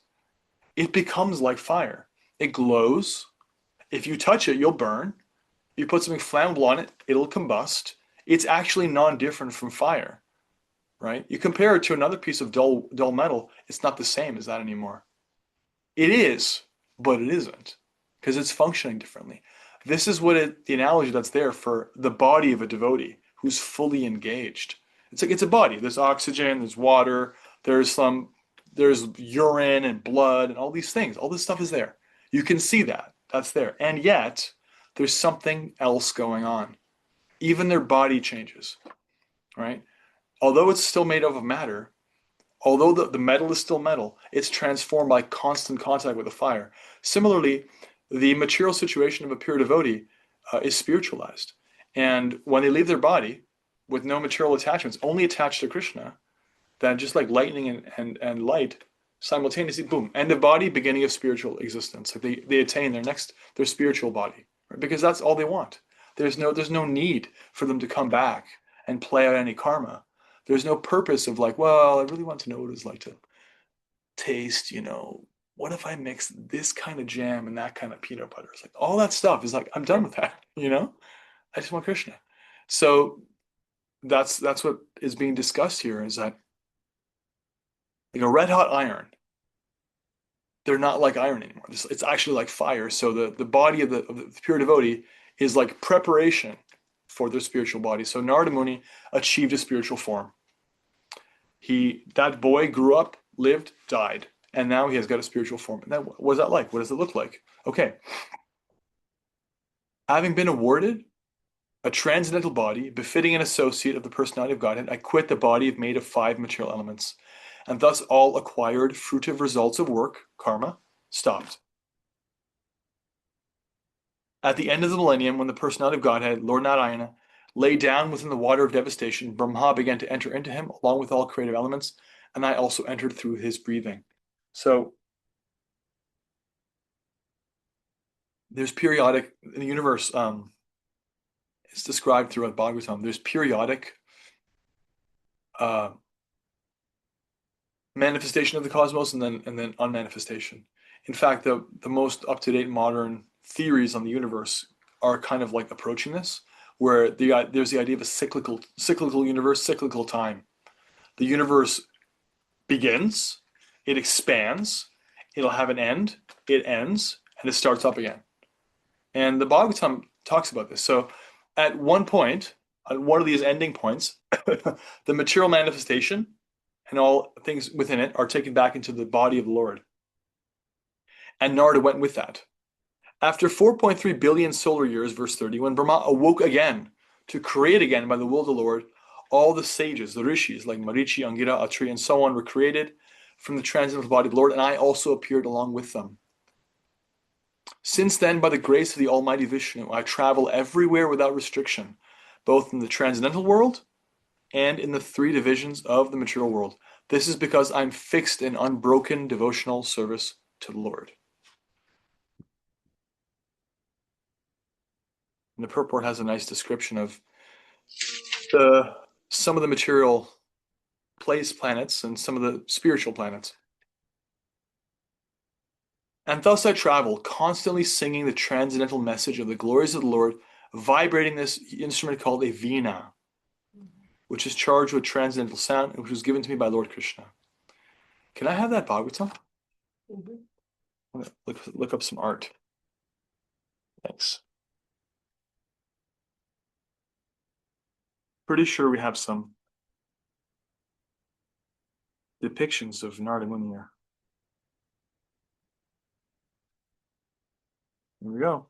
It becomes like fire. It glows. If you touch it, you'll burn. You put something flammable on it, it'll combust. It's actually non-different from fire, right? You compare it to another piece of dull metal, it's not the same as that anymore. It is, but it isn't, because it's functioning differently. This is what the analogy that's there for the body of a devotee who's fully engaged. It's like it's a body. There's oxygen, there's water, there's urine and blood and all these things. All this stuff is there. You can see that. That's there. And yet, there's something else going on. Even their body changes, right? Although it's still made of matter, although the metal is still metal, it's transformed by constant contact with the fire. Similarly, the material situation of a pure devotee is spiritualized. And when they leave their body with no material attachments, only attached to Krishna, then just like lightning and light, simultaneously, boom, end of body, beginning of spiritual existence. Like they attain their spiritual body, right? Because that's all they want. There's no need for them to come back and play out any karma. There's no purpose of like, well, I really want to know what it's like to taste, what if I mix this kind of jam and that kind of peanut butter? It's like all that stuff is like, I'm done with that, I just want Krishna. So that's what is being discussed here, is that like a red hot iron, they're not like iron anymore. It's actually like fire. So the body of the pure devotee is like preparation for their spiritual body. So Narada Muni achieved a spiritual form. That boy grew up, lived, died, and now he has got a spiritual form. And what is that like? What does it look like? Okay. Having been awarded a transcendental body befitting an associate of the personality of Godhead, I quit the body made of 5 material elements, and thus all acquired fruitive results of work, karma, stopped. At the end of the millennium, when the personality of Godhead, Lord Narayana, lay down within the water of devastation, Brahma began to enter into him along with all creative elements, and I also entered through his breathing. So there's periodic, in the universe, it's described throughout Bhagavatam, there's periodic manifestation of the cosmos and then unmanifestation. In fact, the most up-to-date modern theories on the universe are kind of like approaching this, where there's the idea of a cyclical universe, cyclical time. The universe begins, it expands, it'll have an end, it ends, and it starts up again. And the Bhagavatam talks about this. So at one point, at one of these ending points, the material manifestation and all things within it are taken back into the body of the Lord. And Narada went with that. After 4.3 billion solar years, verse 30, when Brahma awoke again to create again by the will of the Lord, all the sages, the rishis like Marichi, Angira, Atri, and so on were created from the transcendental body of the Lord, and I also appeared along with them. Since then, by the grace of the Almighty Vishnu, I travel everywhere without restriction, both in the transcendental world and in the three divisions of the material world. This is because I'm fixed in unbroken devotional service to the Lord. And the purport has a nice description of some of the material planets and some of the spiritual planets. And thus I travel, constantly singing the transcendental message of the glories of the Lord, vibrating this instrument called a veena, which is charged with transcendental sound, and which was given to me by Lord Krishna. Can I have that Bhagavatam? Mm-hmm. Look up some art. Thanks. Pretty sure we have some depictions of Narada Muni here. Here we go.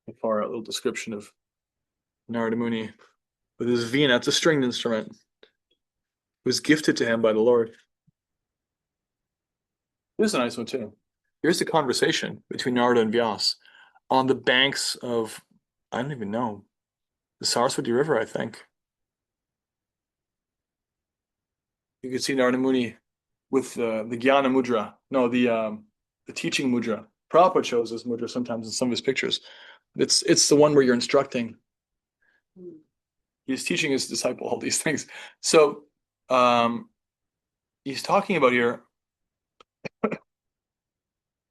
A far out little description of Narada Muni with his veena. It's a stringed instrument. It was gifted to him by the Lord. Here's a nice one too. Here's the conversation between Narada and Vyasa on the banks of, I don't even know, the Saraswati River, I think. You can see Narada Muni with the Jnana Mudra. No, the teaching mudra. Prabhupada shows this mudra sometimes in some of his pictures. It's the one where you're instructing. He's teaching his disciple all these things. So he's talking about here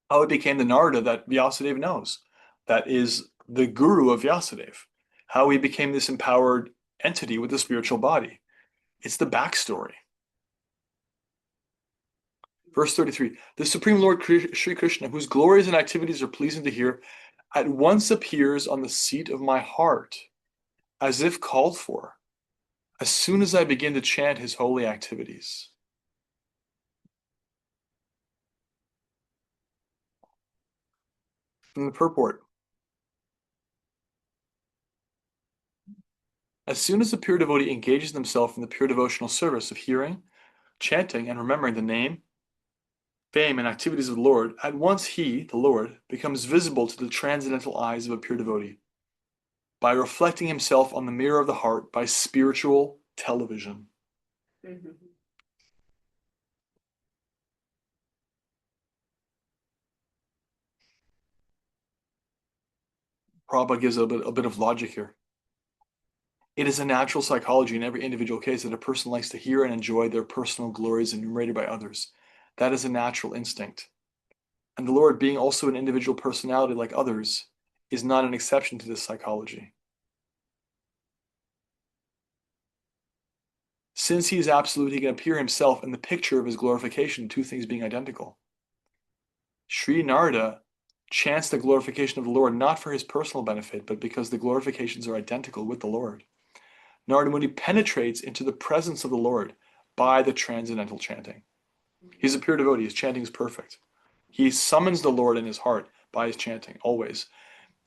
how it became the Narada that Vyasadeva knows. That is the guru of Vyasadeva. How he became this empowered entity with a spiritual body. It's the backstory. Verse 33, the Supreme Lord Sri Krishna, whose glories and activities are pleasing to hear, at once appears on the seat of my heart, as if called for, as soon as I begin to chant his holy activities. From the purport, as soon as the pure devotee engages himself in the pure devotional service of hearing, chanting, and remembering the name, fame, and activities of the Lord, at once he, the Lord, becomes visible to the transcendental eyes of a pure devotee by reflecting himself on the mirror of the heart by spiritual television. Mm-hmm. Prabhupada gives a bit of logic here. It is a natural psychology in every individual case that a person likes to hear and enjoy their personal glories enumerated by others. That is a natural instinct. And the Lord, being also an individual personality like others, is not an exception to this psychology. Since he is absolute, he can appear himself in the picture of his glorification, two things being identical. Sri Narada chants the glorification of the Lord not for his personal benefit, but because the glorifications are identical with the Lord. Narada Muni penetrates into the presence of the Lord by the transcendental chanting. He's a pure devotee. His chanting is perfect. He summons the Lord in his heart by his chanting, always.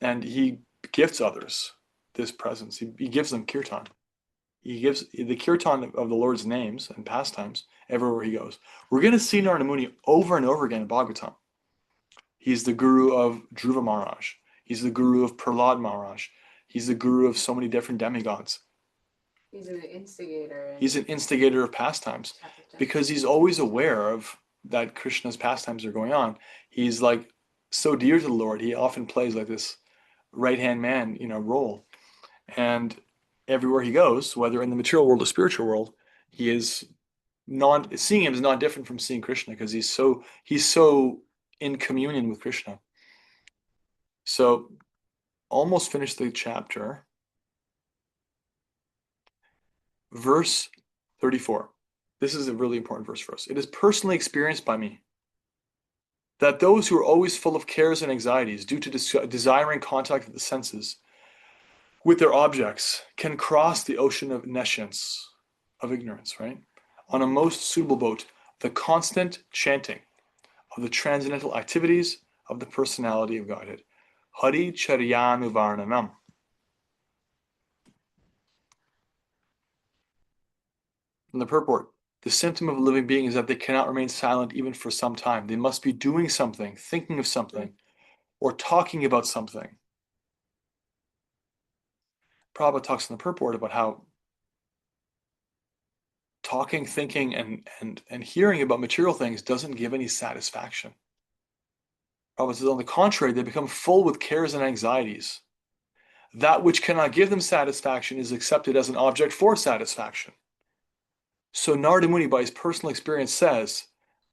And he gifts others this presence. He gives them kirtan. He gives the kirtan of the Lord's names and pastimes everywhere he goes. We're going to see Narada Muni over and over again in Bhagavatam. He's the guru of Dhruva Maharaj. He's the guru of Prahlad Maharaj. He's the guru of so many different demigods. He's an instigator. He's an instigator of pastimes because he's always aware of that Krishna's pastimes are going on. He's like so dear to the Lord. He often plays like this right-hand man, role. And everywhere he goes, whether in the material world or spiritual world, he is seeing him is not different from seeing Krishna, because he's so in communion with Krishna. So almost finished the chapter. Verse 34. This is a really important verse for us. It is personally experienced by me that those who are always full of cares and anxieties due to desiring contact with the senses with their objects can cross the ocean of nescience, of ignorance, right? On a most suitable boat, the constant chanting of the transcendental activities of the personality of Godhead. Hari Charyanuvarnanam. From the purport, the symptom of a living being is that they cannot remain silent even for some time. They must be doing something, thinking of something, or talking about something. Prabhupada talks in the purport about how talking, thinking, and hearing about material things doesn't give any satisfaction. Prabhupada says, on the contrary, they become full with cares and anxieties. That which cannot give them satisfaction is accepted as an object for satisfaction. So Narada Muni, by his personal experience, says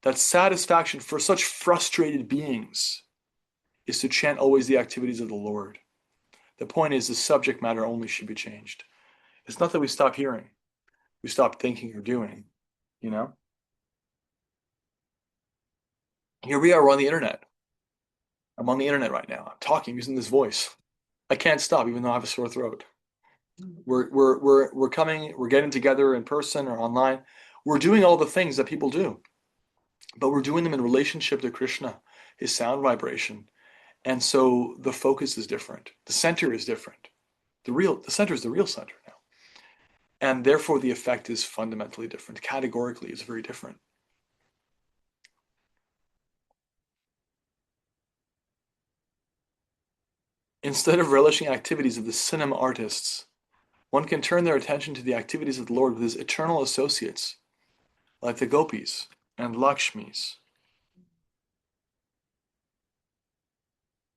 that satisfaction for such frustrated beings is to chant always the activities of the Lord. The point is, the subject matter only should be changed. It's not that we stop hearing, we stop thinking or doing, you know? Here we are, we're on the internet. I'm on the internet right now. I'm talking using this voice. I can't stop, even though I have a sore throat. We're getting together in person or online. We're doing all the things that people do, but we're doing them in relationship to Krishna, his sound vibration. And so the focus is different. The center is different. The center is the real center now. And therefore the effect is fundamentally different. Categorically, it's very different. Instead of relishing activities of the cinema artists, one can turn their attention to the activities of the Lord with his eternal associates, like the gopis and Lakshmis.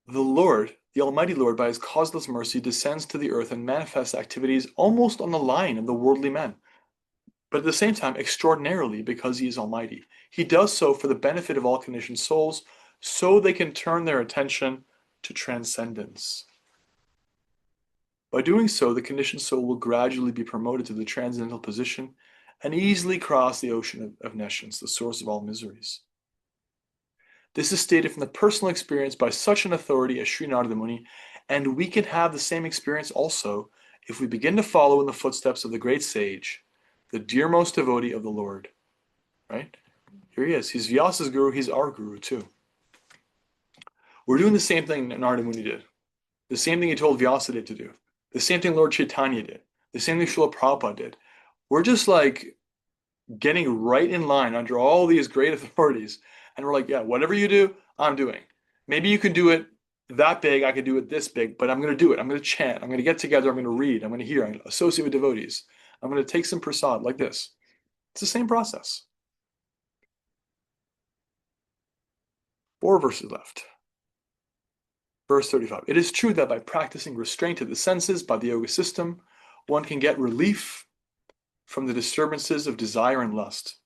The Lord, the Almighty Lord, by his causeless mercy, descends to the earth and manifests activities almost on the line of the worldly men, but at the same time extraordinarily, because he is Almighty. He does so for the benefit of all conditioned souls, so they can turn their attention to transcendence. By doing so, the conditioned soul will gradually be promoted to the transcendental position and easily cross the ocean of nescience, the source of all miseries. This is stated from the personal experience by such an authority as Sri Narada Muni, and we can have the same experience also if we begin to follow in the footsteps of the great sage, the dearmost devotee of the Lord. Right? Here he is. He's Vyasa's guru. He's our guru too. We're doing the same thing that Narada Muni did. The same thing he told Vyasa did to do. The same thing Lord Chaitanya did. The same thing Srila Prabhupada did. We're just like getting right in line under all these great authorities. And we're like, yeah, whatever you do, I'm doing. Maybe you can do it that big, I could do it this big, but I'm going to do it. I'm going to chant. I'm going to get together. I'm going to read. I'm going to hear. I'm going to associate with devotees. I'm going to take some prasad like this. It's the same process. 4 verses left. Verse 35. It is true that by practicing restraint of the senses by the yoga system, one can get relief from the disturbances of desire and lust.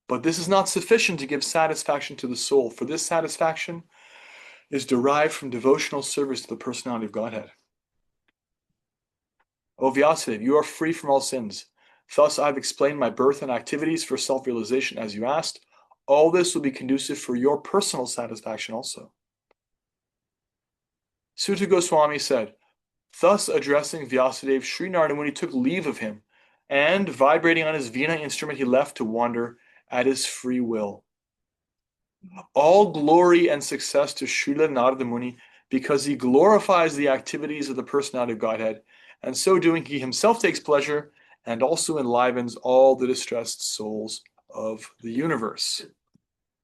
But this is not sufficient to give satisfaction to the soul, for this satisfaction is derived from devotional service to the personality of Godhead. O Vyasadeva, you are free from all sins. Thus I have explained my birth and activities for self-realization as you asked. All this will be conducive for your personal satisfaction also. Sutta Goswami said, thus addressing Vyasadeva, Sri Narada Muni took leave of him, and vibrating on his Veena instrument, he left to wander at his free will. All glory and success to Srila Narada Muni, because he glorifies the activities of the personality of Godhead, and so doing he himself takes pleasure and also enlivens all the distressed souls of the universe.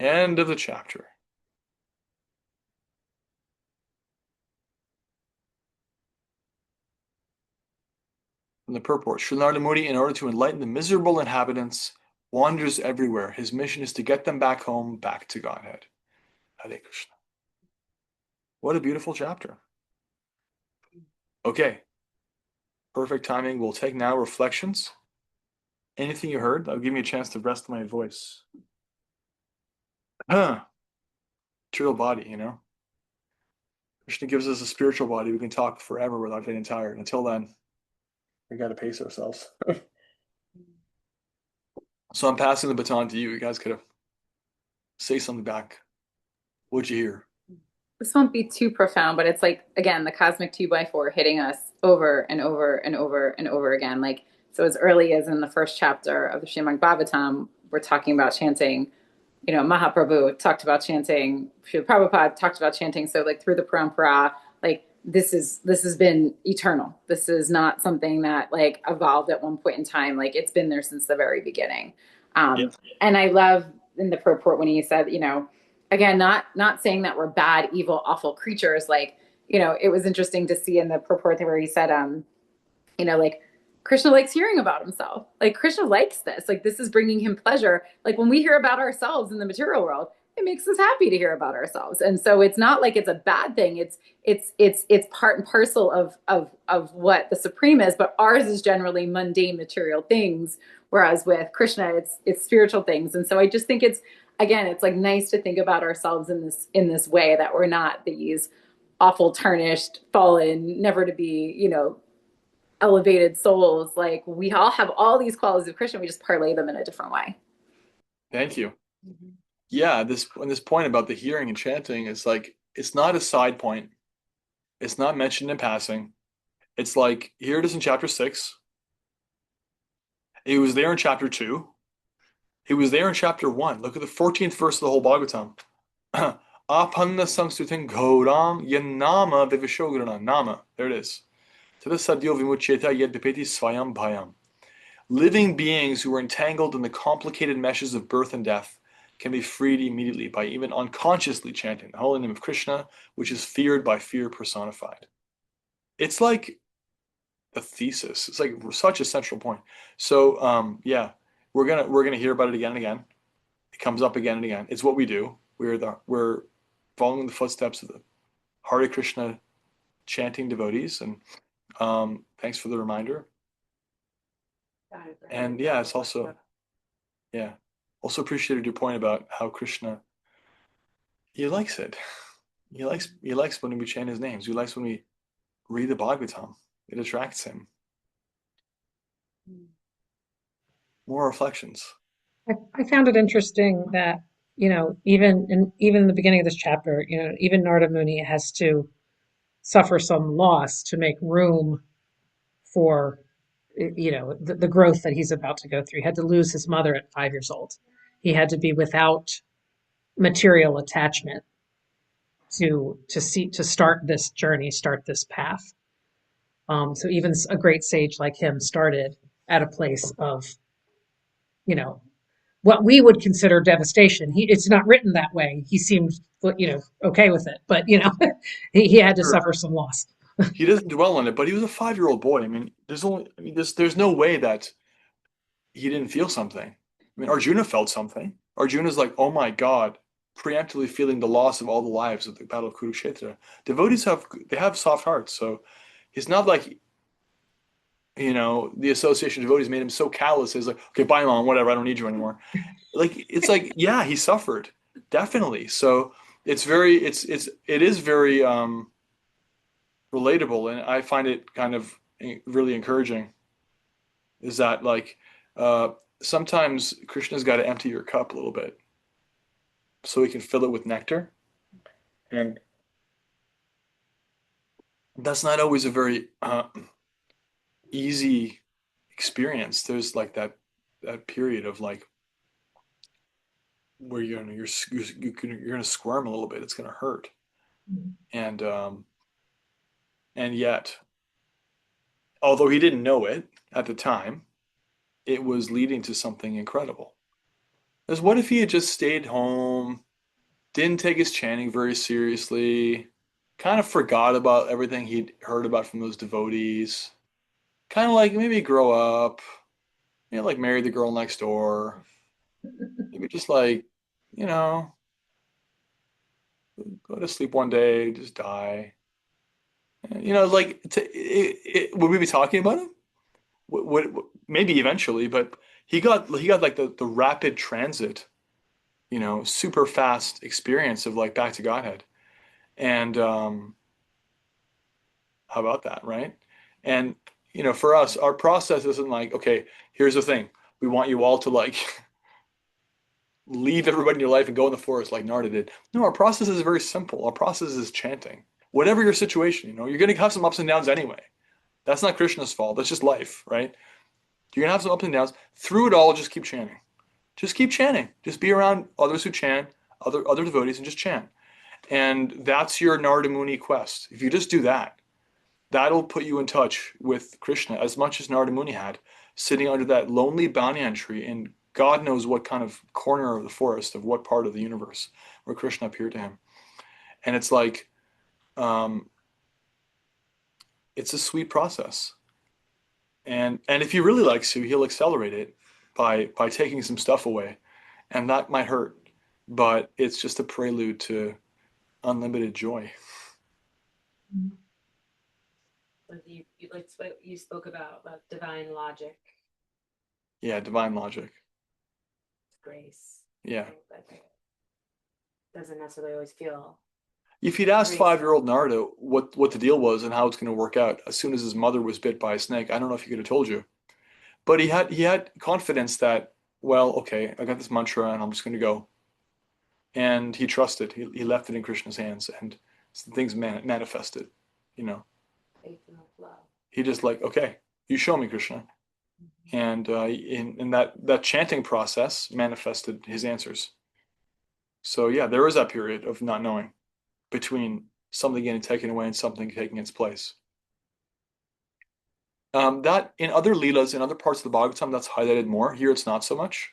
End of the chapter. From the purport, Sri Narada Muni, in order to enlighten the miserable inhabitants, wanders everywhere. His mission is to get them back home, back to Godhead. Hare Krishna. What a beautiful chapter. Okay. Perfect timing. We'll take now reflections. Anything you heard? That'll give me a chance to rest my voice. Material body, you know? Krishna gives us a spiritual body. We can talk forever without getting tired. Until then, we got to pace ourselves. So I'm passing the baton to you. You guys could say something back. What'd you hear? This won't be too profound, but it's like, again, the cosmic 2x4 hitting us over and over and over and over again. Like, so as early as in the first chapter of the Srimad Bhagavatam, we're talking about chanting, you know, Mahaprabhu talked about chanting, Srila Prabhupada talked about chanting. So like through the parampara, like this has been eternal. This is not something that like evolved at one point in time. Like it's been there since the very beginning. Yeah. And I love in the purport when he said, you know, again, not saying that we're bad, evil, awful creatures. Like, you know, it was interesting to see in the purport where he said, you know, like Krishna likes hearing about himself. Like Krishna likes this. Like this is bringing him pleasure. Like when we hear about ourselves in the material world, it makes us happy to hear about ourselves. And so it's not like it's a bad thing. It's part and parcel of what the supreme is, but ours is generally mundane material things. Whereas with Krishna, it's spiritual things. And so I just think it's, again, it's like nice to think about ourselves in this way, that we're not these awful, tarnished, fallen, never to be, you know, elevated souls. Like we all have all these qualities of Krishna. We just parlay them in a different way. Thank you. Yeah, this point about the hearing and chanting is like, it's not a side point. It's not mentioned in passing. It's like, here it is in chapter 6. It was there in chapter 2. It was there in chapter 1. Look at the 14th verse of the whole Bhagavatam. Apanna samstutin gauram yanama vivishogranam. Nama. There it is. Tadasadyo vimuchyeta yed pipeti swayam bhayam. Living beings who are entangled in the complicated meshes of birth and death can be freed immediately by even unconsciously chanting the holy name of Krishna, which is feared by fear personified. It's like a thesis. It's like such a central point. So yeah, we're gonna hear about it again and again. It comes up again and again. It's what we do. We're following the footsteps of the Hare Krishna chanting devotees, and thanks for the reminder. And yeah, it's also appreciated your point about how Krishna, he likes it. He likes when we chant his names. He likes when we read the Bhagavatam. It attracts him. More reflections. I found it interesting that, you know, even in the beginning of this chapter, you know, even Narada Muni has to suffer some loss to make room for, you know, the growth that he's about to go through. He had to lose his mother at 5 years old. He had to be without material attachment to start this journey, start this path. So even a great sage like him started at a place of, you know, what we would consider devastation. It's not written that way. He seemed, you know, okay with it, but you know, he had to suffer some loss. He doesn't dwell on it, but he was a 5-year-old boy. I mean, there's no way that he didn't feel something. I mean, Arjuna felt something. Arjuna's like, oh my God, preemptively feeling the loss of all the lives of the Battle of Kurukshetra. Devotees have soft hearts, so it's not like, you know, the association of devotees made him so callous. He's like, okay, bye, mom, whatever, I don't need you anymore. Like, it's like, yeah, he suffered, definitely. So it is very relatable, and I find it kind of really encouraging. Is that like sometimes Krishna's got to empty your cup a little bit so he can fill it with nectar, and that's not always a very easy experience. There's like that period of like where you're gonna squirm a little bit. It's gonna hurt, and yet, although he didn't know it at the time, it was leading to something incredible. Because what if he had just stayed home, didn't take his chanting very seriously, kind of forgot about everything he'd heard about from those devotees, kind of like maybe grow up, you know, like marry the girl next door, maybe just like, you know, go to sleep one day, just die. You know, like, would we be talking about him? maybe eventually, but he got like the rapid transit, super fast experience of like back to Godhead. And how about that, right? And for us, our process isn't like, okay, here's the thing. We want you all to like leave everybody in your life and go in the forest like Narada did. No, our process is very simple. Our process is chanting. Whatever your situation, you're going to have some ups and downs anyway. That's not Krishna's fault. That's just life, right? You're going to have some ups and downs. Through it all, just keep chanting. Just keep chanting. Just be around others who chant, other devotees, and just chant. And that's your Narada Muni quest. If you just do that, that'll put you in touch with Krishna as much as Narada Muni had, sitting under that lonely banyan tree in God knows what kind of corner of the forest of what part of the universe where Krishna appeared to him. And it's like, it's a sweet process. And if he really likes you, he'll accelerate it by taking some stuff away. And that might hurt, but it's just a prelude to unlimited joy. Like what you spoke about divine logic, Yeah, divine logic. grace. Yeah. But doesn't necessarily always feel. If you'd asked 5-year-old Narada what the deal was and how it's going to work out, as soon as his mother was bit by a snake, I don't know if he could have told you. But he had confidence that, well, okay, I got this mantra and I'm just going to go. And he trusted. He left it in Krishna's hands, and things manifested. Faith and love. He just like, okay, you show me, Krishna. And in that chanting process manifested his answers. So yeah, there was that period of not knowing between something getting taken away and something taking its place. That in other leelas, in other parts of the Bhagavatam, that's highlighted more. Here it's not so much,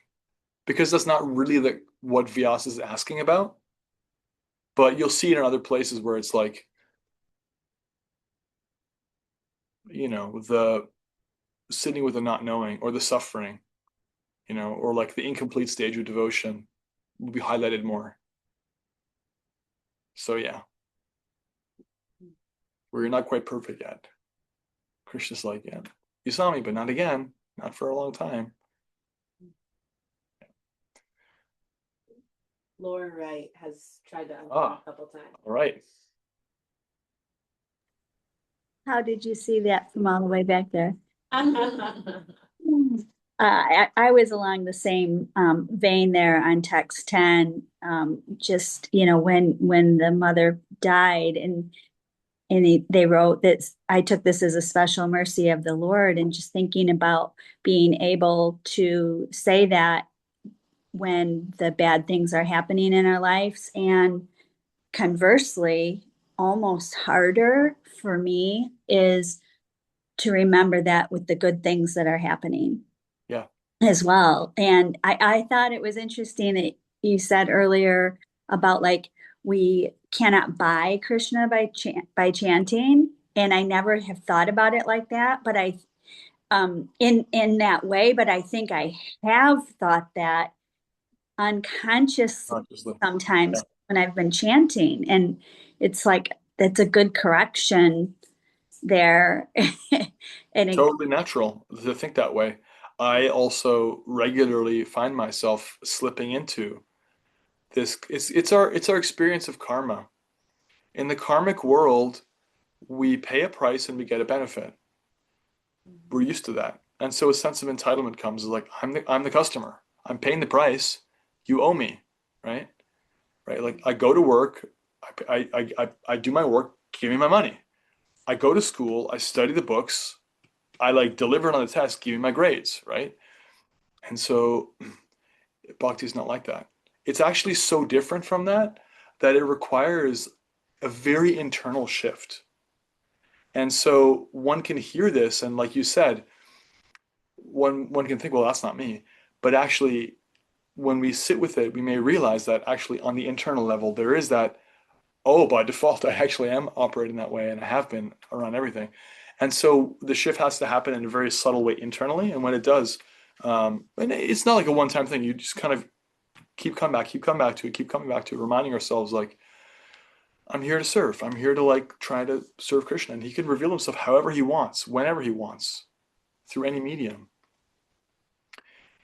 because that's not really what Vyasa is asking about. But you'll see it in other places where it's like, the sitting with the not knowing or the suffering, or like the incomplete stage of devotion will be highlighted more. So yeah, where you're not quite perfect yet. Krishna's like, yeah, you saw me, but not again, not for a long time. Laura Wright has tried to uncover a couple times. All right. How did you see that from all the way back there? I was along the same vein there on text 10. Just when the mother died, and they wrote that I took this as a special mercy of the Lord, and just thinking about being able to say that when the bad things are happening in our lives, and conversely, almost harder for me is to remember that with the good things that are happening. Yeah. As well. And I thought it was interesting that you said earlier about like we cannot buy Krishna by chanting. And I never have thought about it like that, but I in that way, but I think I have thought that unconsciously sometimes when I've been chanting, and it's like that's a good correction there. And totally natural to think that way. I also regularly find myself slipping into this. It's our experience of karma. In the karmic world, we pay a price and we get a benefit. We're used to that. And so a sense of entitlement comes like, I'm the customer. I'm paying the price. You owe me, right? Right? Like I go to work, I do my work, give me my money. I go to school, I study the books, I like deliver it on the test, give me my grades, right? And so bhakti is not like that. It's actually so different from that it requires a very internal shift. And so one can hear this, and like you said, one can think, well, that's not me. But actually, when we sit with it, we may realize that actually on the internal level, there is that, oh, by default, I actually am operating that way, and I have been around everything. And so the shift has to happen in a very subtle way internally. And when it does, and it's not like a one-time thing. You just kind of keep coming back to it, reminding ourselves like, I'm here to serve. I'm here to like try to serve Krishna, and he can reveal himself however he wants, whenever he wants, through any medium.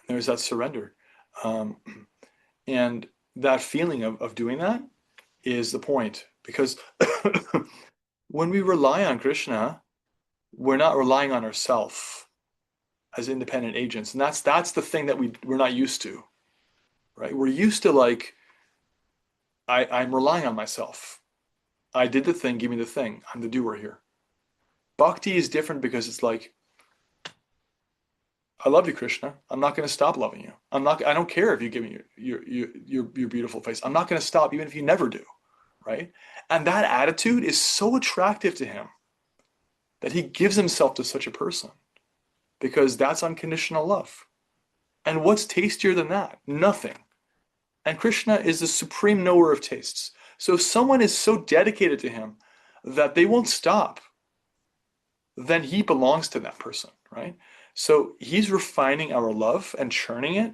There's that surrender. And that feeling of doing that is the point. Because when we rely on Krishna, we're not relying on ourselves as independent agents. And that's the thing that we're not used to, right? We're used to like, I'm relying on myself. I did the thing, give me the thing. I'm the doer here. Bhakti is different because it's like, I love you, Krishna. I'm not going to stop loving you. I don't care if you give me your beautiful face. I'm not going to stop even if you never do, right? And that attitude is so attractive to him that he gives himself to such a person because that's unconditional love. And what's tastier than that? Nothing. And Krishna is the supreme knower of tastes. So if someone is so dedicated to him that they won't stop, then he belongs to that person, right? So he's refining our love and churning it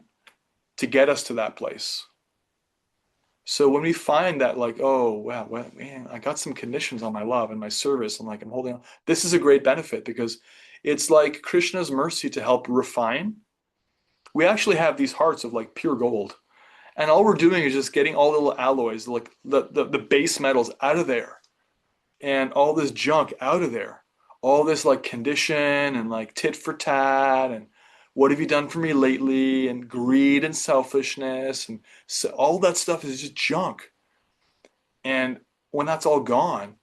to get us to that place. So when we find that like, oh, wow, well, man, I got some conditions on my love and my service, and like I'm holding on, this is a great benefit because it's like Krishna's mercy to help refine. We actually have these hearts of like pure gold. And all we're doing is just getting all the little alloys, like the base metals out of there and all this junk out of there. All this like condition and like tit for tat and what have you done for me lately and greed and selfishness and so all that stuff is just junk. And when that's all gone,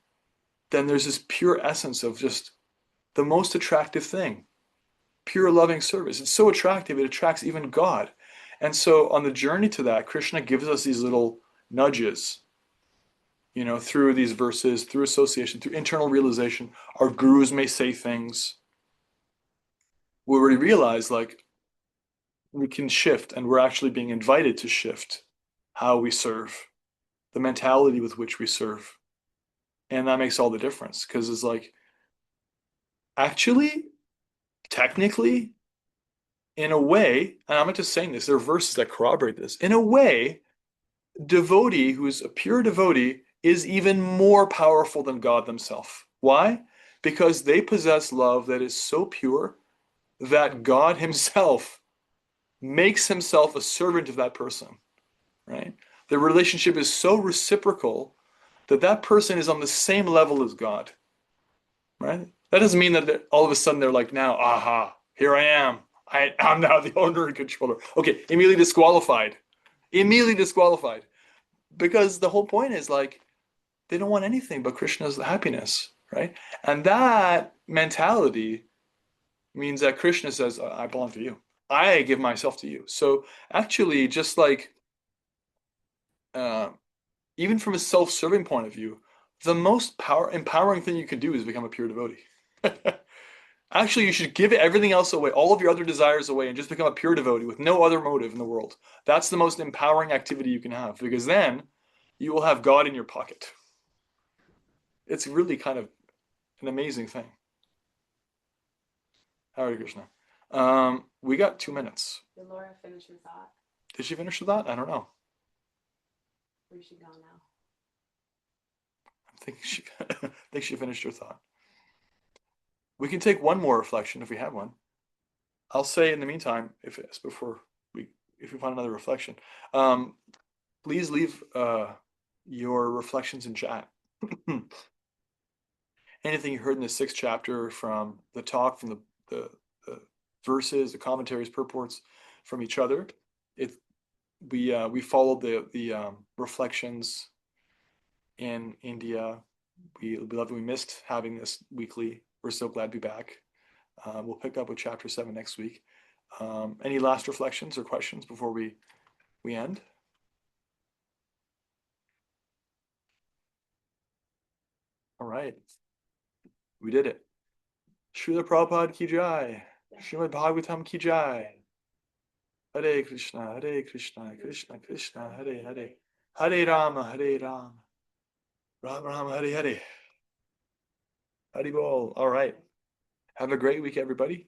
then there's this pure essence of just the most attractive thing, pure loving service. It's so attractive, it attracts even God. And so on the journey to that, Krishna gives us these little nudges, you know, through these verses, through association, through internal realization. Our gurus may say things where we realize like we can shift, and we're actually being invited to shift how we serve, the mentality with which we serve. And that makes all the difference because it's like, actually, technically, in a way, and I'm not just saying this, there are verses that corroborate this. In a way, devotee who's a pure devotee is even more powerful than God themselves. Why? Because they possess love that is so pure that God himself makes himself a servant of that person, right? The relationship is so reciprocal that that person is on the same level as God, right? That doesn't mean that all of a sudden they're like, now, aha, here I am. I'm now the owner and controller. Okay, immediately disqualified. Immediately disqualified. Because the whole point is like, they don't want anything but Krishna's happiness, right? And that mentality means that Krishna says, I belong to you. I give myself to you. So actually, just like, even from a self-serving point of view, the most empowering thing you can do is become a pure devotee. Actually, you should give everything else away, all of your other desires away, and just become a pure devotee with no other motive in the world. That's the most empowering activity you can have, because then you will have God in your pocket. It's really kind of an amazing thing. Hare Krishna. We got 2 minutes. Did Laura finish her thought? Did she finish with that? I don't know. Where's she gone now? I think she finished her thought. We can take one more reflection if we have one. I'll say in the meantime, if we find another reflection, please leave your reflections in chat. Anything you heard in the 6th chapter from the talk, from the verses, the commentaries, purports from each other. We followed the reflections in India. We loved it. We missed having this weekly. We're so glad to be back. We'll pick up with chapter 7 next week. Any last reflections or questions before we end? All right. We did it. Srila Prabhupada ki jai. Srimad Bhagavatam ki jai. Hare Krishna, Krishna Krishna, Hare Hare. Hare Rama, Rama Rama, Hare Hare. Hare Bol. All right. Have a great week, everybody.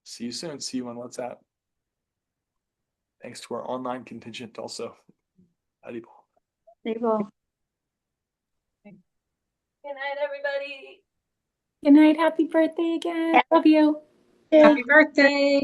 See you soon. See you on WhatsApp. Thanks to our online contingent also. Hare Bol. They will. Good night, everybody. Good night. Happy birthday again. Love you. Happy birthday.